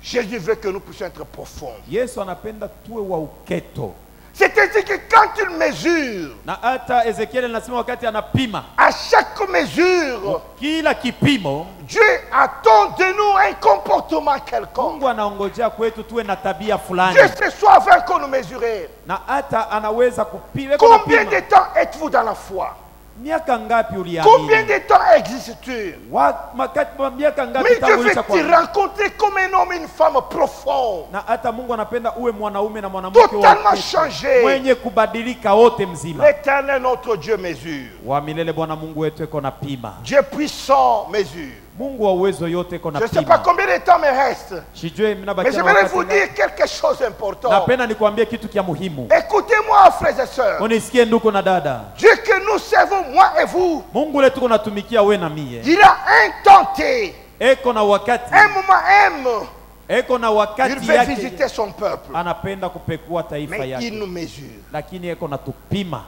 Jésus veut que nous puissions être profonds. Yesu anapenda tuwe wa uketo. C'est-à-dire que quand il mesure, Na hata Ezekiel anasema wakati anapima à chaque mesure, kila kipimo, Dieu attend de nous un comportement quelconque. Mungu anaongojea kwetu tuwe na tabia fulani. Dieu se soit avant qu'on nous mesure. Na hata anaweza kupima. Combien de temps êtes-vous dans la foi? Miaka ngapi Combien uliamini? de temps existes-tu? Miaka ngapi Mais Dieu tangu veut ulisha te kwa? rencontrer comme un homme et une femme profond, Na hata Mungu anapenda uwe mwanaume na mwanamke totalement wa changé. mwenye kubadilika wote mzima. L'Éternel, notre Dieu, mesure. Wa milele Bwana Mungu wetu eko na pima. Dieu puissant mesure. Mungu wa uwezo yote eko na Je ne sais pas pima. combien de temps me reste, Sijue mais mnabakia na j'aimerais wakati vous ngapi. dire quelque chose d'important. Napenda nikwambie kitu kia muhimu. Écoutez-moi, frères et sœurs. Unisikie ndugu na dada. Dieu que nous servons, moi et vous, Mungu letu kunatumikia we na mie. il a un temps T, Eko na wakati. un moment M. Eko na Il wakati veut yake. visiter son peuple, Anapenda kupekua taifa mais il yake. nous mesure. Lakini eko na tupima.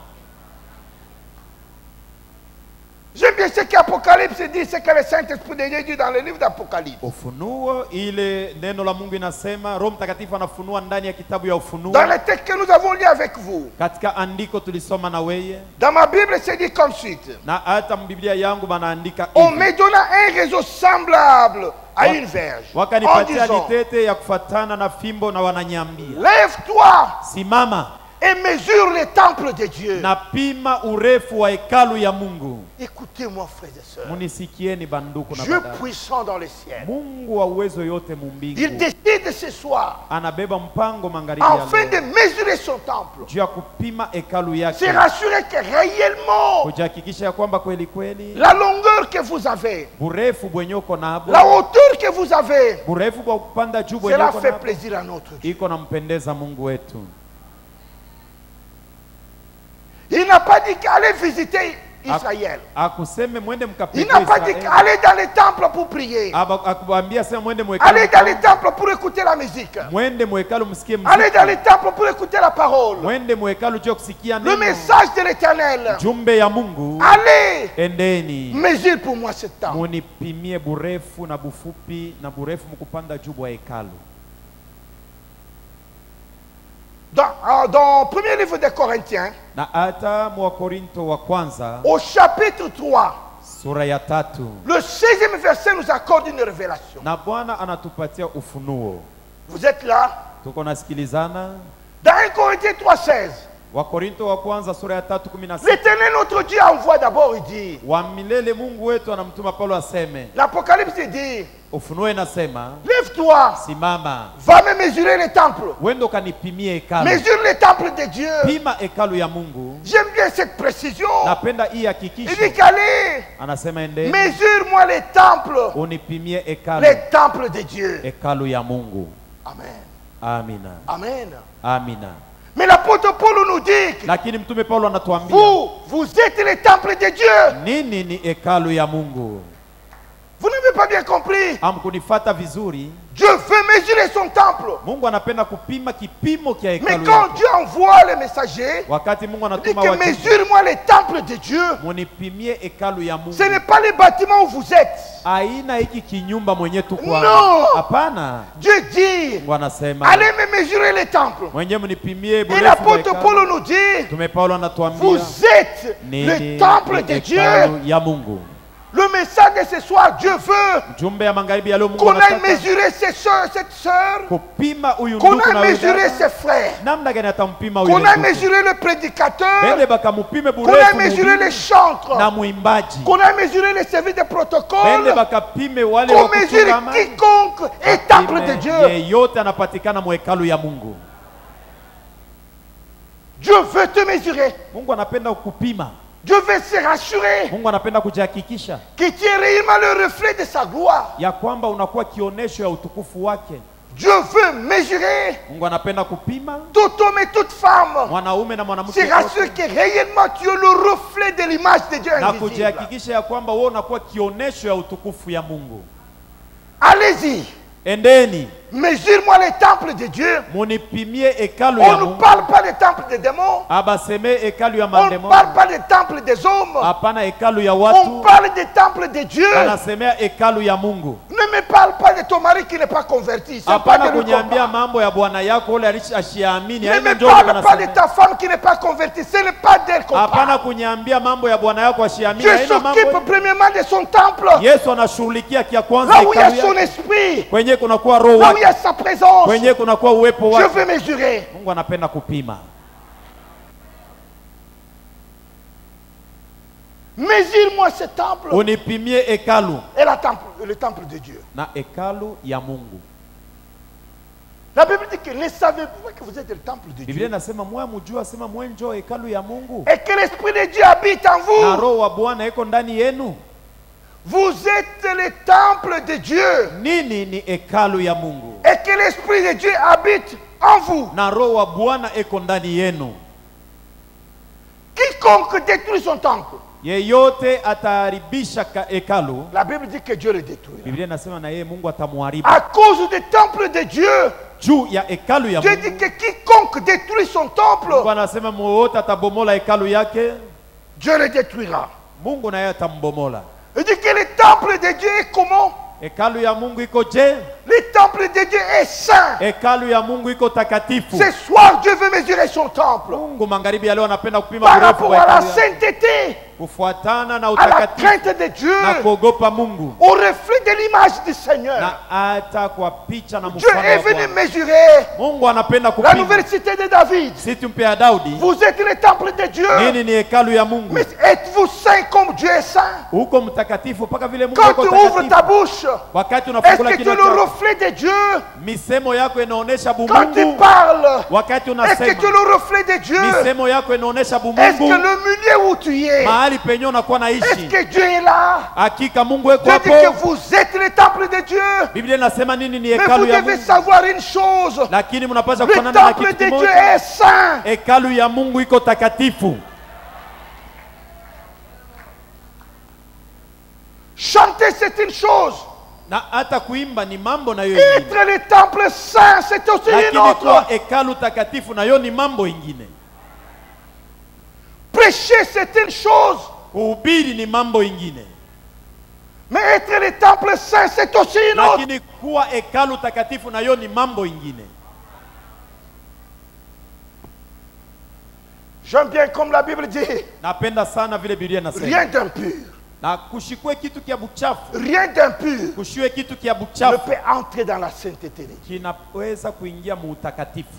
J'aime bien ce qu'Apocalypse dit, ce que le Saint-Esprit de Dieu dit dans le livre d'Apocalypse. Ufunuo ile neno la Mungu inasema, Roho Mtakatifu anafunua ndani ya kitabu ya Ufunuo. Dans le texte que nous avons lu avec vous, Katika andiko tulisoma na weye, dans ma Bible, c'est dit comme suite. na hata Biblia yangu banaandika On hivi. me donna un réseau semblable à une verge, en Wakanipatia disant, litete ya kufatana na fimbo na wananyambia, lève-toi simama et mesure le temple de Dieu. na pima urefu wa hekalu ya Mungu. Écoutez-moi, frères et sœurs. Munisikieni banduku na Dieu badada. puissant dans le ciel, Mungu wa uwezo yote il mumbingu décide ce soir, anabeba mpango magharibi ya afin de leo mesurer son temple, juu ya kupima hekalu yake, c'est rassurer que réellement, kujihakikisha ya kwamba kweli kweli la longueur que vous avez, burefu bwenyoko nabo, la hauteur que vous avez, burefu kwa kupanda juu cela bwenyoko fait nabo plaisir à notre Dieu. iko nampendeza Mungu wetu. Il n'a pas dit qu'allez visiter Israël. Akuseme mwende Il mkapige n'a pas dit Israeli. qu'allez dans les temples pour prier. Akuambia sema mwende Allez dans les mwekalu, temples pour écouter la musique. mwende mwekalu msikie Allez dans muziki, les temples pour écouter la parole. mwende mwekalu juu ya kusikia Le neno, message de l'Éternel. jumbe ya Mungu. Allez, Endeni mesure pour moi ce temps. munipimie burefu na bufupi na burefu mkupanda juu bwa hekalu. Dans le premier livre des Corinthiens, Na hata mwa Korinto wa kwanza au chapitre 3, sura ya 3, le 16e verset nous accorde une révélation. na Bwana anatupatia ufunuo. Vous êtes là? Tuko nasikilizana. Dans 1 Corinthiens 3,16, Wa Korinto wa kwanza sura ya 3:16. l'Éternel notre Dieu envoie d'abord, il dit, Wa milele Mungu wetu anamtuma Paulo aseme. l'Apocalypse dit, Ufunuo inasema, lève-toi, simama, va me mesurer les temples. wendo kanipimie hekalu. Mesure les temples de Dieu. Pima hekalu ya Mungu. J'aime bien cette précision. Napenda hii Il dit hakikisho. qu'allez, Anasema ende, mesure-moi les temples. unipimie hekalu, Les temples de Dieu. hekalu ya Mungu. Amen. Amina. Amen. Amina. Mais l'apôtre Paul nous dit que Lakini mtume Paulo anatuambia, vous êtes les temples de Dieu. nini ni hekalu ya Mungu? Vous n'avez pas bien compris. Hamkunifata vizuri. Dieu veut mesurer son temple. Mungu anapenda kupima kipimo kia Mais hekalu quand yake. Dieu envoie les messagers, Wakati Mungu il dit anatuma que wajumbe, mesure-moi les temples de Dieu. munipimie hekalu ya Mungu. Ce n'est pas les bâtiments où vous êtes. Aina hiki kinyumba mwenye tuko No. hapana. Dieu dit, Mungu anasema, allez me mesurer les temples. mwenye munipimie Et burefu wa l'apôtre hekalu. Paul nous dit, Mtume Paulo anatuambia, vous êtes le nini temple ni de Dieu. hekalu ya Mungu. Le message de ce soir, Dieu veut Mjumbe ya magharibi ya leo Mungu qu'on aille anataka mesurer ses soeurs, cette sœur, kupima huyu qu'on ndugu na aille huyu mesurer dada. ses frères, Namna gani atampima huyu qu'on aille ndugu? mesurer le prédicateur, Bende bakamupime qu'on aille burefu mesurer les chantres, na muimbaji. qu'on aille mesurer les services de Bende protocole, bakapime wale wa qu'on mesure kuchunga amani. quiconque est temple de Dieu. Yeyote anapatikana mwekalu ya Mungu. Dieu veut te mesurer. Mungu anapenda kupima. Dieu veut se rassurer Mungu anapenda kujihakikisha que tu es réellement le reflet de sa gloire. ya kwamba unakuwa kionesho ya utukufu wake. Dieu veut mesurer Mungu anapenda kupima tout homme et toute femme. mwanaume na mwanamke Se rassurer que réellement tu es le reflet de l'image de Dieu na invisible. kujihakikisha ya kwamba wewe unakuwa kionesho ya utukufu ya Mungu. Allez-y, Endeni mesure-moi les temples de Dieu. munipimie hekalu On ya ne Mungu. parle pas des temples des démons. Abaseme hekalu ya On ne mandemo. parle pas des temples des hommes. Hapana hekalu ya On watu. parle des temples de Dieu. Anasemea hekalu ya Mungu. Ne me parle pas de ton mari qui n'est pas converti. C'est pas Hapana de lui kuniambia qu'on parle. mambo ya bwana yako ule alishaamini. Ne Haina me ndio parle pas de anasema. ta femme qui n'est pas convertie. Ce n'est pas d'elle qu'on Hapana parle. kuniambia mambo ya bwana yako ashiamini. Dieu Haina s'occupe mambo. premièrement de son temple. Yesu anashughulikia kia kwanza Là où il y a hekalu son yake. esprit. Kwenye kunakuwa roho Là où il y wake. a sa présence. Kwenye kunakuwa uwepo Je wake. veux mesurer. Mungu anapenda kupima. Mesure-moi ce temple Unipimie hekalu et le temple de Dieu. na hekalu ya Mungu. La Bible dit que ne savez-vous pas que vous êtes le temple de Biblia Dieu inasema mwa mjua, sema mwenjo hekalu ya Mungu et que l'esprit de Dieu habite en na vous. roho wa Bwana iko ndani yenu. Vous êtes le temple de Dieu Nini ni hekalu ya Mungu? et que l'esprit de Dieu habite en vous. Na roho wa Bwana iko ndani yenu. Quiconque détruit son temple, Yeyote ataharibisha hekalu, la Bible dit que Dieu le détruit. Biblia inasema na yeye Mungu atamuharibu. À cause du temple de Dieu, Juu ya hekalu ya Dieu Mungu, dit que quiconque détruit son Mungu temple, anasema mwote atabomola hekalu yake, Dieu le détruira. Mungu na yeye atambomola. Il dit que le temple de Dieu est comment? Hekalu ya Mungu iko je? Le temple de Dieu est saint. Hekalu ya Mungu iko takatifu. Ce soir, Dieu veut mesurer son temple Mungu magharibi ya leo anapenda kupima par urefu rapport wa à la hekalu yake. sainteté, Kufuatana na à la utakatifu crainte de Dieu, na kuogopa Mungu au reflet de l'image du Seigneur. na hata kwa picha na Dieu mfano est wa venu Bwana. mesurer Mungu anapenda la kupima. nouvelle cité de David. Si tumpe ya Daudi, Vous êtes le temple de Dieu. nini ni hekalu ya Mungu? Mais êtes-vous saint comme Dieu est saint? Uko mtakatifu mpaka vile Mungu Quand yuko tu ouvres ta mtakatifu. bouche, Wakati est-ce unafungula que tu es kinywa le chako, reflet de Dieu? misemo yako inaonesha Quand tu bumungu. parles, Wakati est-ce que tu es unasema, le reflet de Dieu? misemo yako inaonesha Est-ce que bumungu. le milieu où tu es, Mahali penye unakuwa est-ce naishi, que Dieu est là? hakika Mungu yuko Dieu dit hapo. que vous êtes le temple de Dieu. Biblia inasema nini ni Mais vous hekalu ya devez Mungu? savoir une chose. Lakini mnapaswa Le kufanana na temple kitu de Dieu kimoja. est saint. Hekalu ya Mungu iko takatifu. Chanter, c'est une chose. Na hata kuimba ni mambo na hiyo ingine. Être le temple saint, c'est aussi une Lakini kuwa autre. hekalu takatifu na hiyo ni mambo ingine. Prêcher, c'est une chose. Kuhubiri ni mambo ingine. Mais être le temple saint, c'est aussi une autre. Lakini kuwa hekalu takatifu na hiyo ni mambo ingine. J'aime bien comme la Bible dit, Napenda sana vile Biblia inasema. rien d'impur, Na kushikwe kitu kia buchafu, rien d'impur kushiwe kitu kia ne buchafu peut entrer dans la sainteté de Dieu. kinaweza kuingia muutakatifu.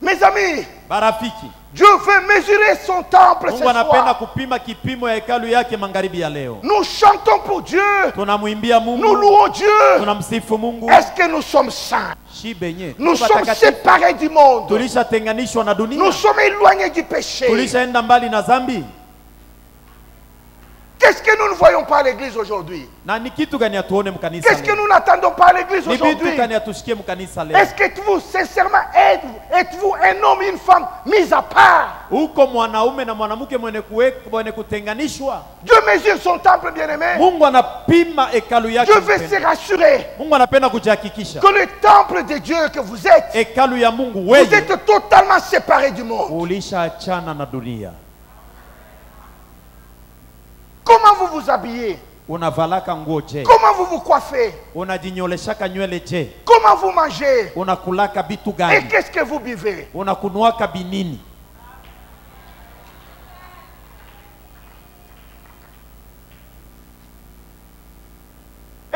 Mes amis, Barafiki, Dieu veut mesurer son temple ce Mungu anapenda soir. kupima kipimo ya hekalu yake magharibi ya leo. Nous chantons pour Dieu, Tunamwimbia nous Mungu, louons Dieu. tunamsifu Mungu. Est-ce que nous sommes saints? Shi benye Nous tuko sommes watakatifu. séparés du monde. Tulishatenganishwa na dunia, Nous sommes éloignés du péché. tulishaenda mbali na dhambi. Qu'est-ce que nous ne voyons pas à l'église aujourd'hui? Na ni kitu gani atuone mkanisa Qu'est-ce que leo? nous n'attendons pas à l'église Ni vitu aujourd'hui? gani atushikie mkanisa leo? Est-ce que vous, sincèrement, êtes-vous un homme, une femme mis à part? Uko mwanaume na mwanamke mwenye kutenganishwa. Dieu mesure son temple, bien-aimé. Mungu anapima hekalu yake. Dieu veut se mpendwa. rassurer Mungu anapenda kujihakikisha que le temple de Dieu que vous êtes, hekalu ya Mungu vous wewe êtes totalement séparés du monde. ulishaachana na dunia. Comment vous vous habillez? Unavalaka nguo je? Comment vous vous coiffez? Unajinyoleshaka nywele je? Comment vous mangez? Unakulaka bitu Et gani? qu'est-ce que vous buvez? Unakunuaka binini?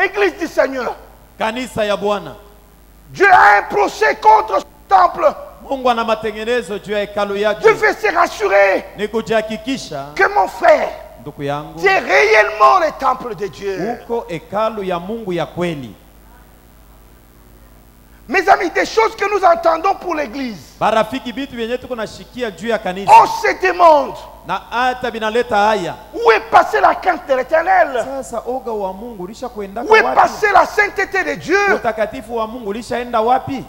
Église du Seigneur. Kanisa ya Bwana. Dieu a un procès contre son temple. Mungu ana matengenezo juu ya hekalu yake. Dieu veut se rassurer Ni kujihakikisha que mon frère, ndugu yangu, tu es réellement le temple de Dieu. uko hekalu ya Mungu ya kweli. Mes amis, des choses que nous entendons pour l'église, Barafiki bitu vyenye tuko nashikia juu ya kanisa. on se demande Na hata binaleta haya. où est passée la crainte de l'éternel, Sasa oga wa Mungu ulisha kuenda où est wapi? passée la sainteté de Dieu. Utakatifu wa Mungu ulishaenda wapi?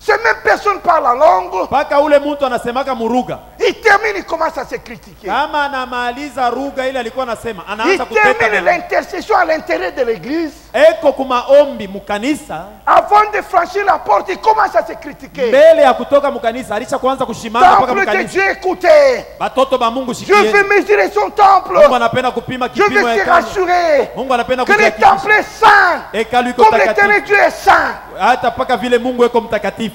Ces mêmes personnes parlent en langue, Paka ule mtu anasemaka muruga. il termine, il commence à se critiquer. Kama anamaliza ruga ile alikuwa anasema, Il anaanza kuteta termine mbele. l'intercession à l'intérieur de l'église. Eko kumaombi mukanisa, Avant de franchir la porte, il commence à se critiquer. mbele ya kutoka mukanisa alisha kuanza kushimanga mpaka Temple de mukanisa. Dieu, écoutez. Batoto ba Mungu Dieu veut shikieni. mesurer son temple. Mungu anapenda kupima Dieu kipimo veut ya se hekalu. rassurer Mungu anapenda que le kujihakikisha temple est saint. hekalu iko Comme l'éternel takatifu. Dieu est saint. Hata paka vile Mungu eko mtakatifu.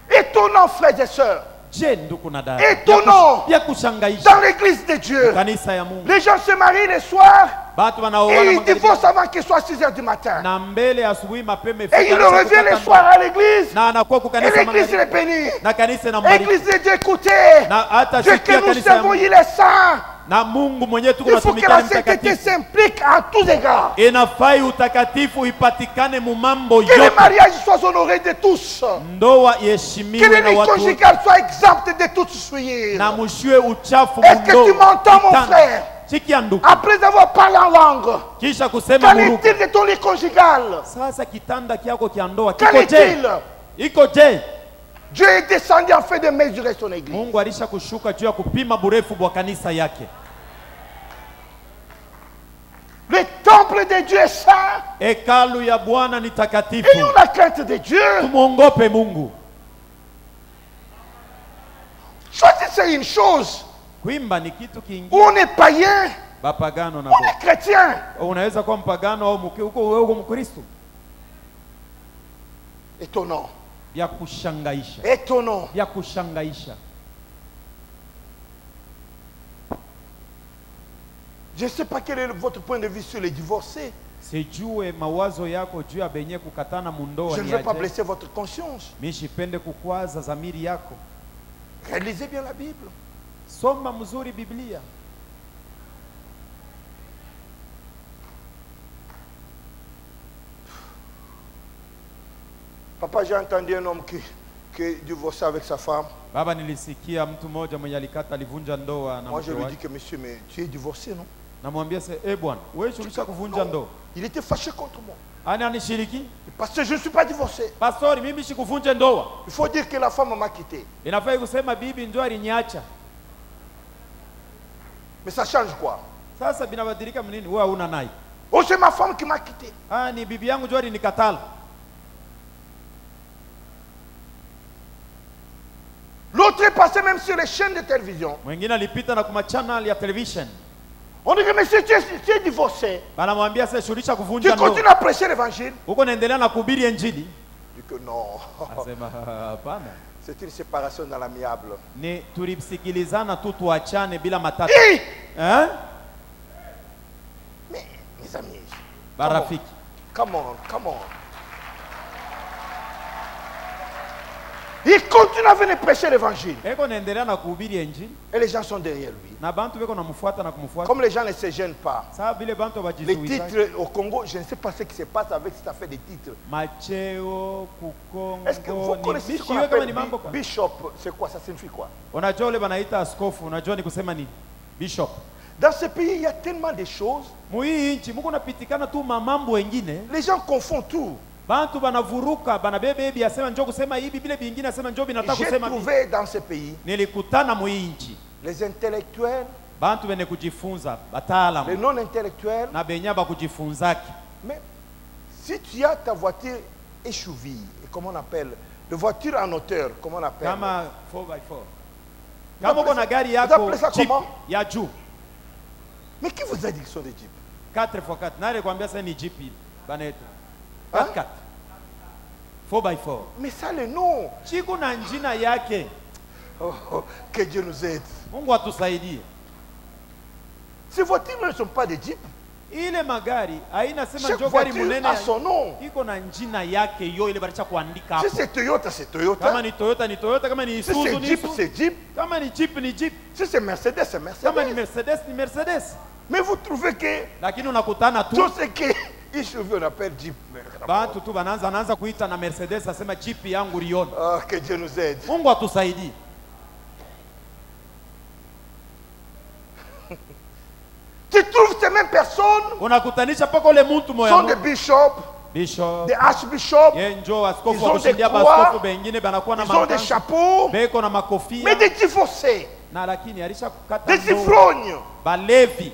Étonnant, frères et sœurs. Je ndugu na dada. Étonnant. Ya kushangaisha. Dans l'église de Dieu, Kanisa ya Mungu. les gens se marient le soir Batu et wanaoana ils magharibi. divorcent avant qu'il soit 6 heures du matin. Na mbele asubuhi mapema Et ils kanisa reviennent le kukata soir ndoa. à l'église. Na anakuwa Et kukanisa l'église magharibi. est bénie. Na kanisa inambariki. Église de Dieu, écoutez. Na hata Dieu sikia que nous kanisa ya servons, Mungu. il est saint. Na Mungu mwenyewe tuko Il faut que natumikia la ni sainteté mtakatifu. s'implique à tous égards. Inafai utakatifu ipatikane mu mambo Que le yote. mariage soit honoré de tous. Ndoa Que iheshimiwe le na vie watu wote. conjugale soit exempte de toute souillure. Na mushiwe uchafu Est-ce que tu m'entends, mon Kitanda. frère? Sikia ndugu. Après avoir parlé en langue, Kisha kusema qu'en muruka. est-il de ton lit conjugal? Sasa kitanda kyako kya ndoa Qu'en kiko je? est-il? Iko je? Dieu est descendu afin de mesurer son église. Mungu alisha kushuka juu ya kupima burefu bwa kanisa yake. Le temple de Dieu est saint. Hekalu ya Bwana ni takatifu. Ayons la crainte de Dieu. Tumuogope Mungu. Choisissez une chose. Kuimba ni kitu kingi. Où on est païen, Bapagano na on est chrétien. unaweza kuwa mpagano au uko Mkristo. Étonnant. Vya kushangaisha. Étonnant. Vya kushangaisha. Je ne sais pas quel est votre point de vue sur les divorcés. Sijue mawazo yako juu ya benye kukatana mundoa Je ne ni veux pas aje. blesser votre conscience. Mishipende kukwaza zamiri yako. Réalisez bien la Bible. Soma mzuri Biblia. Papa, j'ai entendu un homme qui divorçait avec sa femme. Baba, nilisikia mtu mmoja mwenye alikata alivunja ndoa na Moi, je mke lui wake. dis que monsieur, mais tu es divorcé, non? Namwambia bwana, wewe shulisha kuvunja Non. ndoa. Il était fâché contre moi. Ani anishiriki? Parce que je ne suis pas divorcé. Pastori, mimi sikuvunja ndoa. Il faut dire que la femme m'a quitté. Inafai kusema bibi ndio aliniacha. Mais ça change quoi? Sasa binabadilika mnini? Wewe huna naye. Oh, c'est ma femme qui m'a quitté. Ah, ni bibi yangu ndio alinikatala. L'autre est passé même sur les chaînes de télévision. Mwingine alipita na kuma channel ya television. On dit que monsieur, tu es divorcé. Banamwambia sasa shulisha Tu kuvunja continues ndoa. à prêcher l'évangile? Huko naendelea na kuhubiri injili. Je dis que non. Asema hapana. C'est une séparation dans l'amiable. Ni tulisikilizana tu tuachane bila matata. Hey! Eh? Mais, mes amis, Barafiki. come on, come on. Il continue à venir prêcher l'évangile. Eko naendelea na kuhubiri injili Et les gens sont derrière lui. na bantu beko namfuata na kumfuata. Comme les gens ne se gênent pas. Sasa vile bantu Les bajizuiza. titres au Congo, je ne sais pas ce qui se passe avec cette affaire des titres. Macheo kukongo Est-ce que vous connaissez ce bishi qu'on wewe kama appelle ni mambo kwa. bishop? C'est quoi? Ça signifie quoi? Unajua ule banaita askofu, unajua ni kusema ni bishop. Dans ce pays, il y a tellement de choses. Muhii nchi muko napitikana tu mamambo wengine. Les gens confondent tout. Bantu banavuruka, banabebe hivi asema njoo kusema hivi vile vingine asema njoo binataka J'ai kusema hivi. trouvé dans ce pays Nilikutana muhii nchi. les intellectuels, Bantu bene kujifunza, les bataalamu non-intellectuels. na benya bakujifunzaki. Mais si tu as ta voiture échouville, et comment on appelle, de voiture en hauteur, comment on appelle? Kama 4x4. Vous Kama uko appelez na ça- gari vous yako appelez ça Jeep comment? ya juu Mais qui vous a dit qu'ils sont des jeeps? 4x4. Nani kwambia sasa ni Jeep hii? Banaita. Hein? 4x4. 4x4. Mais ça, le nom. Chiko na njina yake. Oh, oh, que Dieu nous aide. Mungu atusaidie. Ces voitures ne sont pas des jeeps. Ile magari haina sema Chaque njoo gari voiture munene a son nom. iko na njina yake yo ile balicha kuandika Si hapo. c'est Toyota, c'est Toyota. Kama ni Toyota ni Toyota, kama ni Si Isuzu c'est ni Jeep, Isuzu. c'est Jeep. Kama ni Jeep ni Jeep. Si c'est Mercedes, c'est Kama ni Mercedes. Mercedes ni Mercedes. Mais vous trouvez que Lakini unakutana tu tout ce qui est chauffeur on appelle Jeep. bantu tu anaanza kuita na Mercedes asema Jeep yangu liona. Oh, que Dieu nous aide. Mungu atusaidie. Tu trouves ces mêmes personnes Unakutanisha pako le mtu moya sont des moya. bishops, Bishop des archbishops, ye njoo askofu Ils wa ont des kushindia croix, baskofu bengine banakuwa na ils ont des makanzu. chapeaux, Beko na makofia. mais des divorcés, Na lakini alisha kukata des ndoa. ivrognes. Balevi.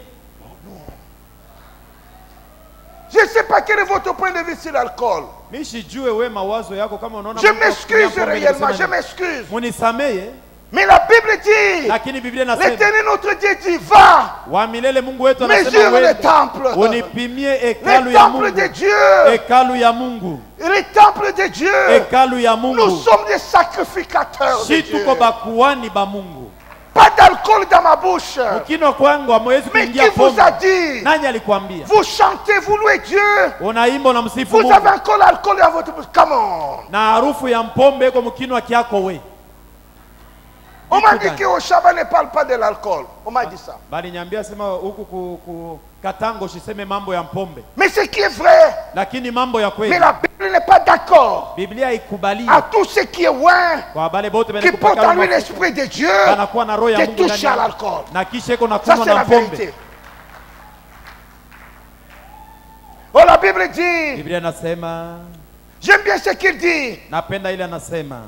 Je ne sais pas quel est votre point de vue sur l'alcool. Mimi sijue we mawazo yako kama unaona Je mtu m'excuse akunywa pombe réellement, nikisema je nini. m'excuse. Munisameye, Mais la Bible dit, lakini Biblia inasema l'Éternel notre Dieu dit, va, wa milele Mungu wetu anasema mesure le wewe temple. unipimie hekalu Le ya temple de Mungu. Dieu. Hekalu ya Mungu. Le temple de Dieu. Hekalu ya Nous Mungu. sommes des sacrificateurs de Si Dieu. tuko bakuani ba Mungu. Pas d'alcool dans ma bouche. Ukinywa kwangu hamwezi Mais qui kuingia vous pombe. a dit? Nani alikwambia? Vous chantez, vous louez Dieu. Unaimba unamsifu Vous Mungu. avez encore l'alcool dans votre bouche. Comment? Na harufu ya mpombe iko mkinwa kyako we. On m'a dit Vitu gani? qu'au Shabbat ne parle pas de l'alcool. On m'a dit ça. Bali niambia sema huku ku Katango shiseme mambo ya mpombe. Mais ce qui est vrai, Lakini mambo ya mais kweli. la Bible n'est pas d'accord. Biblia ikubali. À tout ce qui est loin, Kwa bale bote qui porte en lui l'esprit de Dieu, banakuwa na roho ya qui Mungu touche à ndani. l'alcool. Na kisha iko na Ça, kunywa c'est na la pombe. vérité. Oh, la Bible dit, Biblia inasema, j'aime bien ce qu'il dit. napenda ile anasema,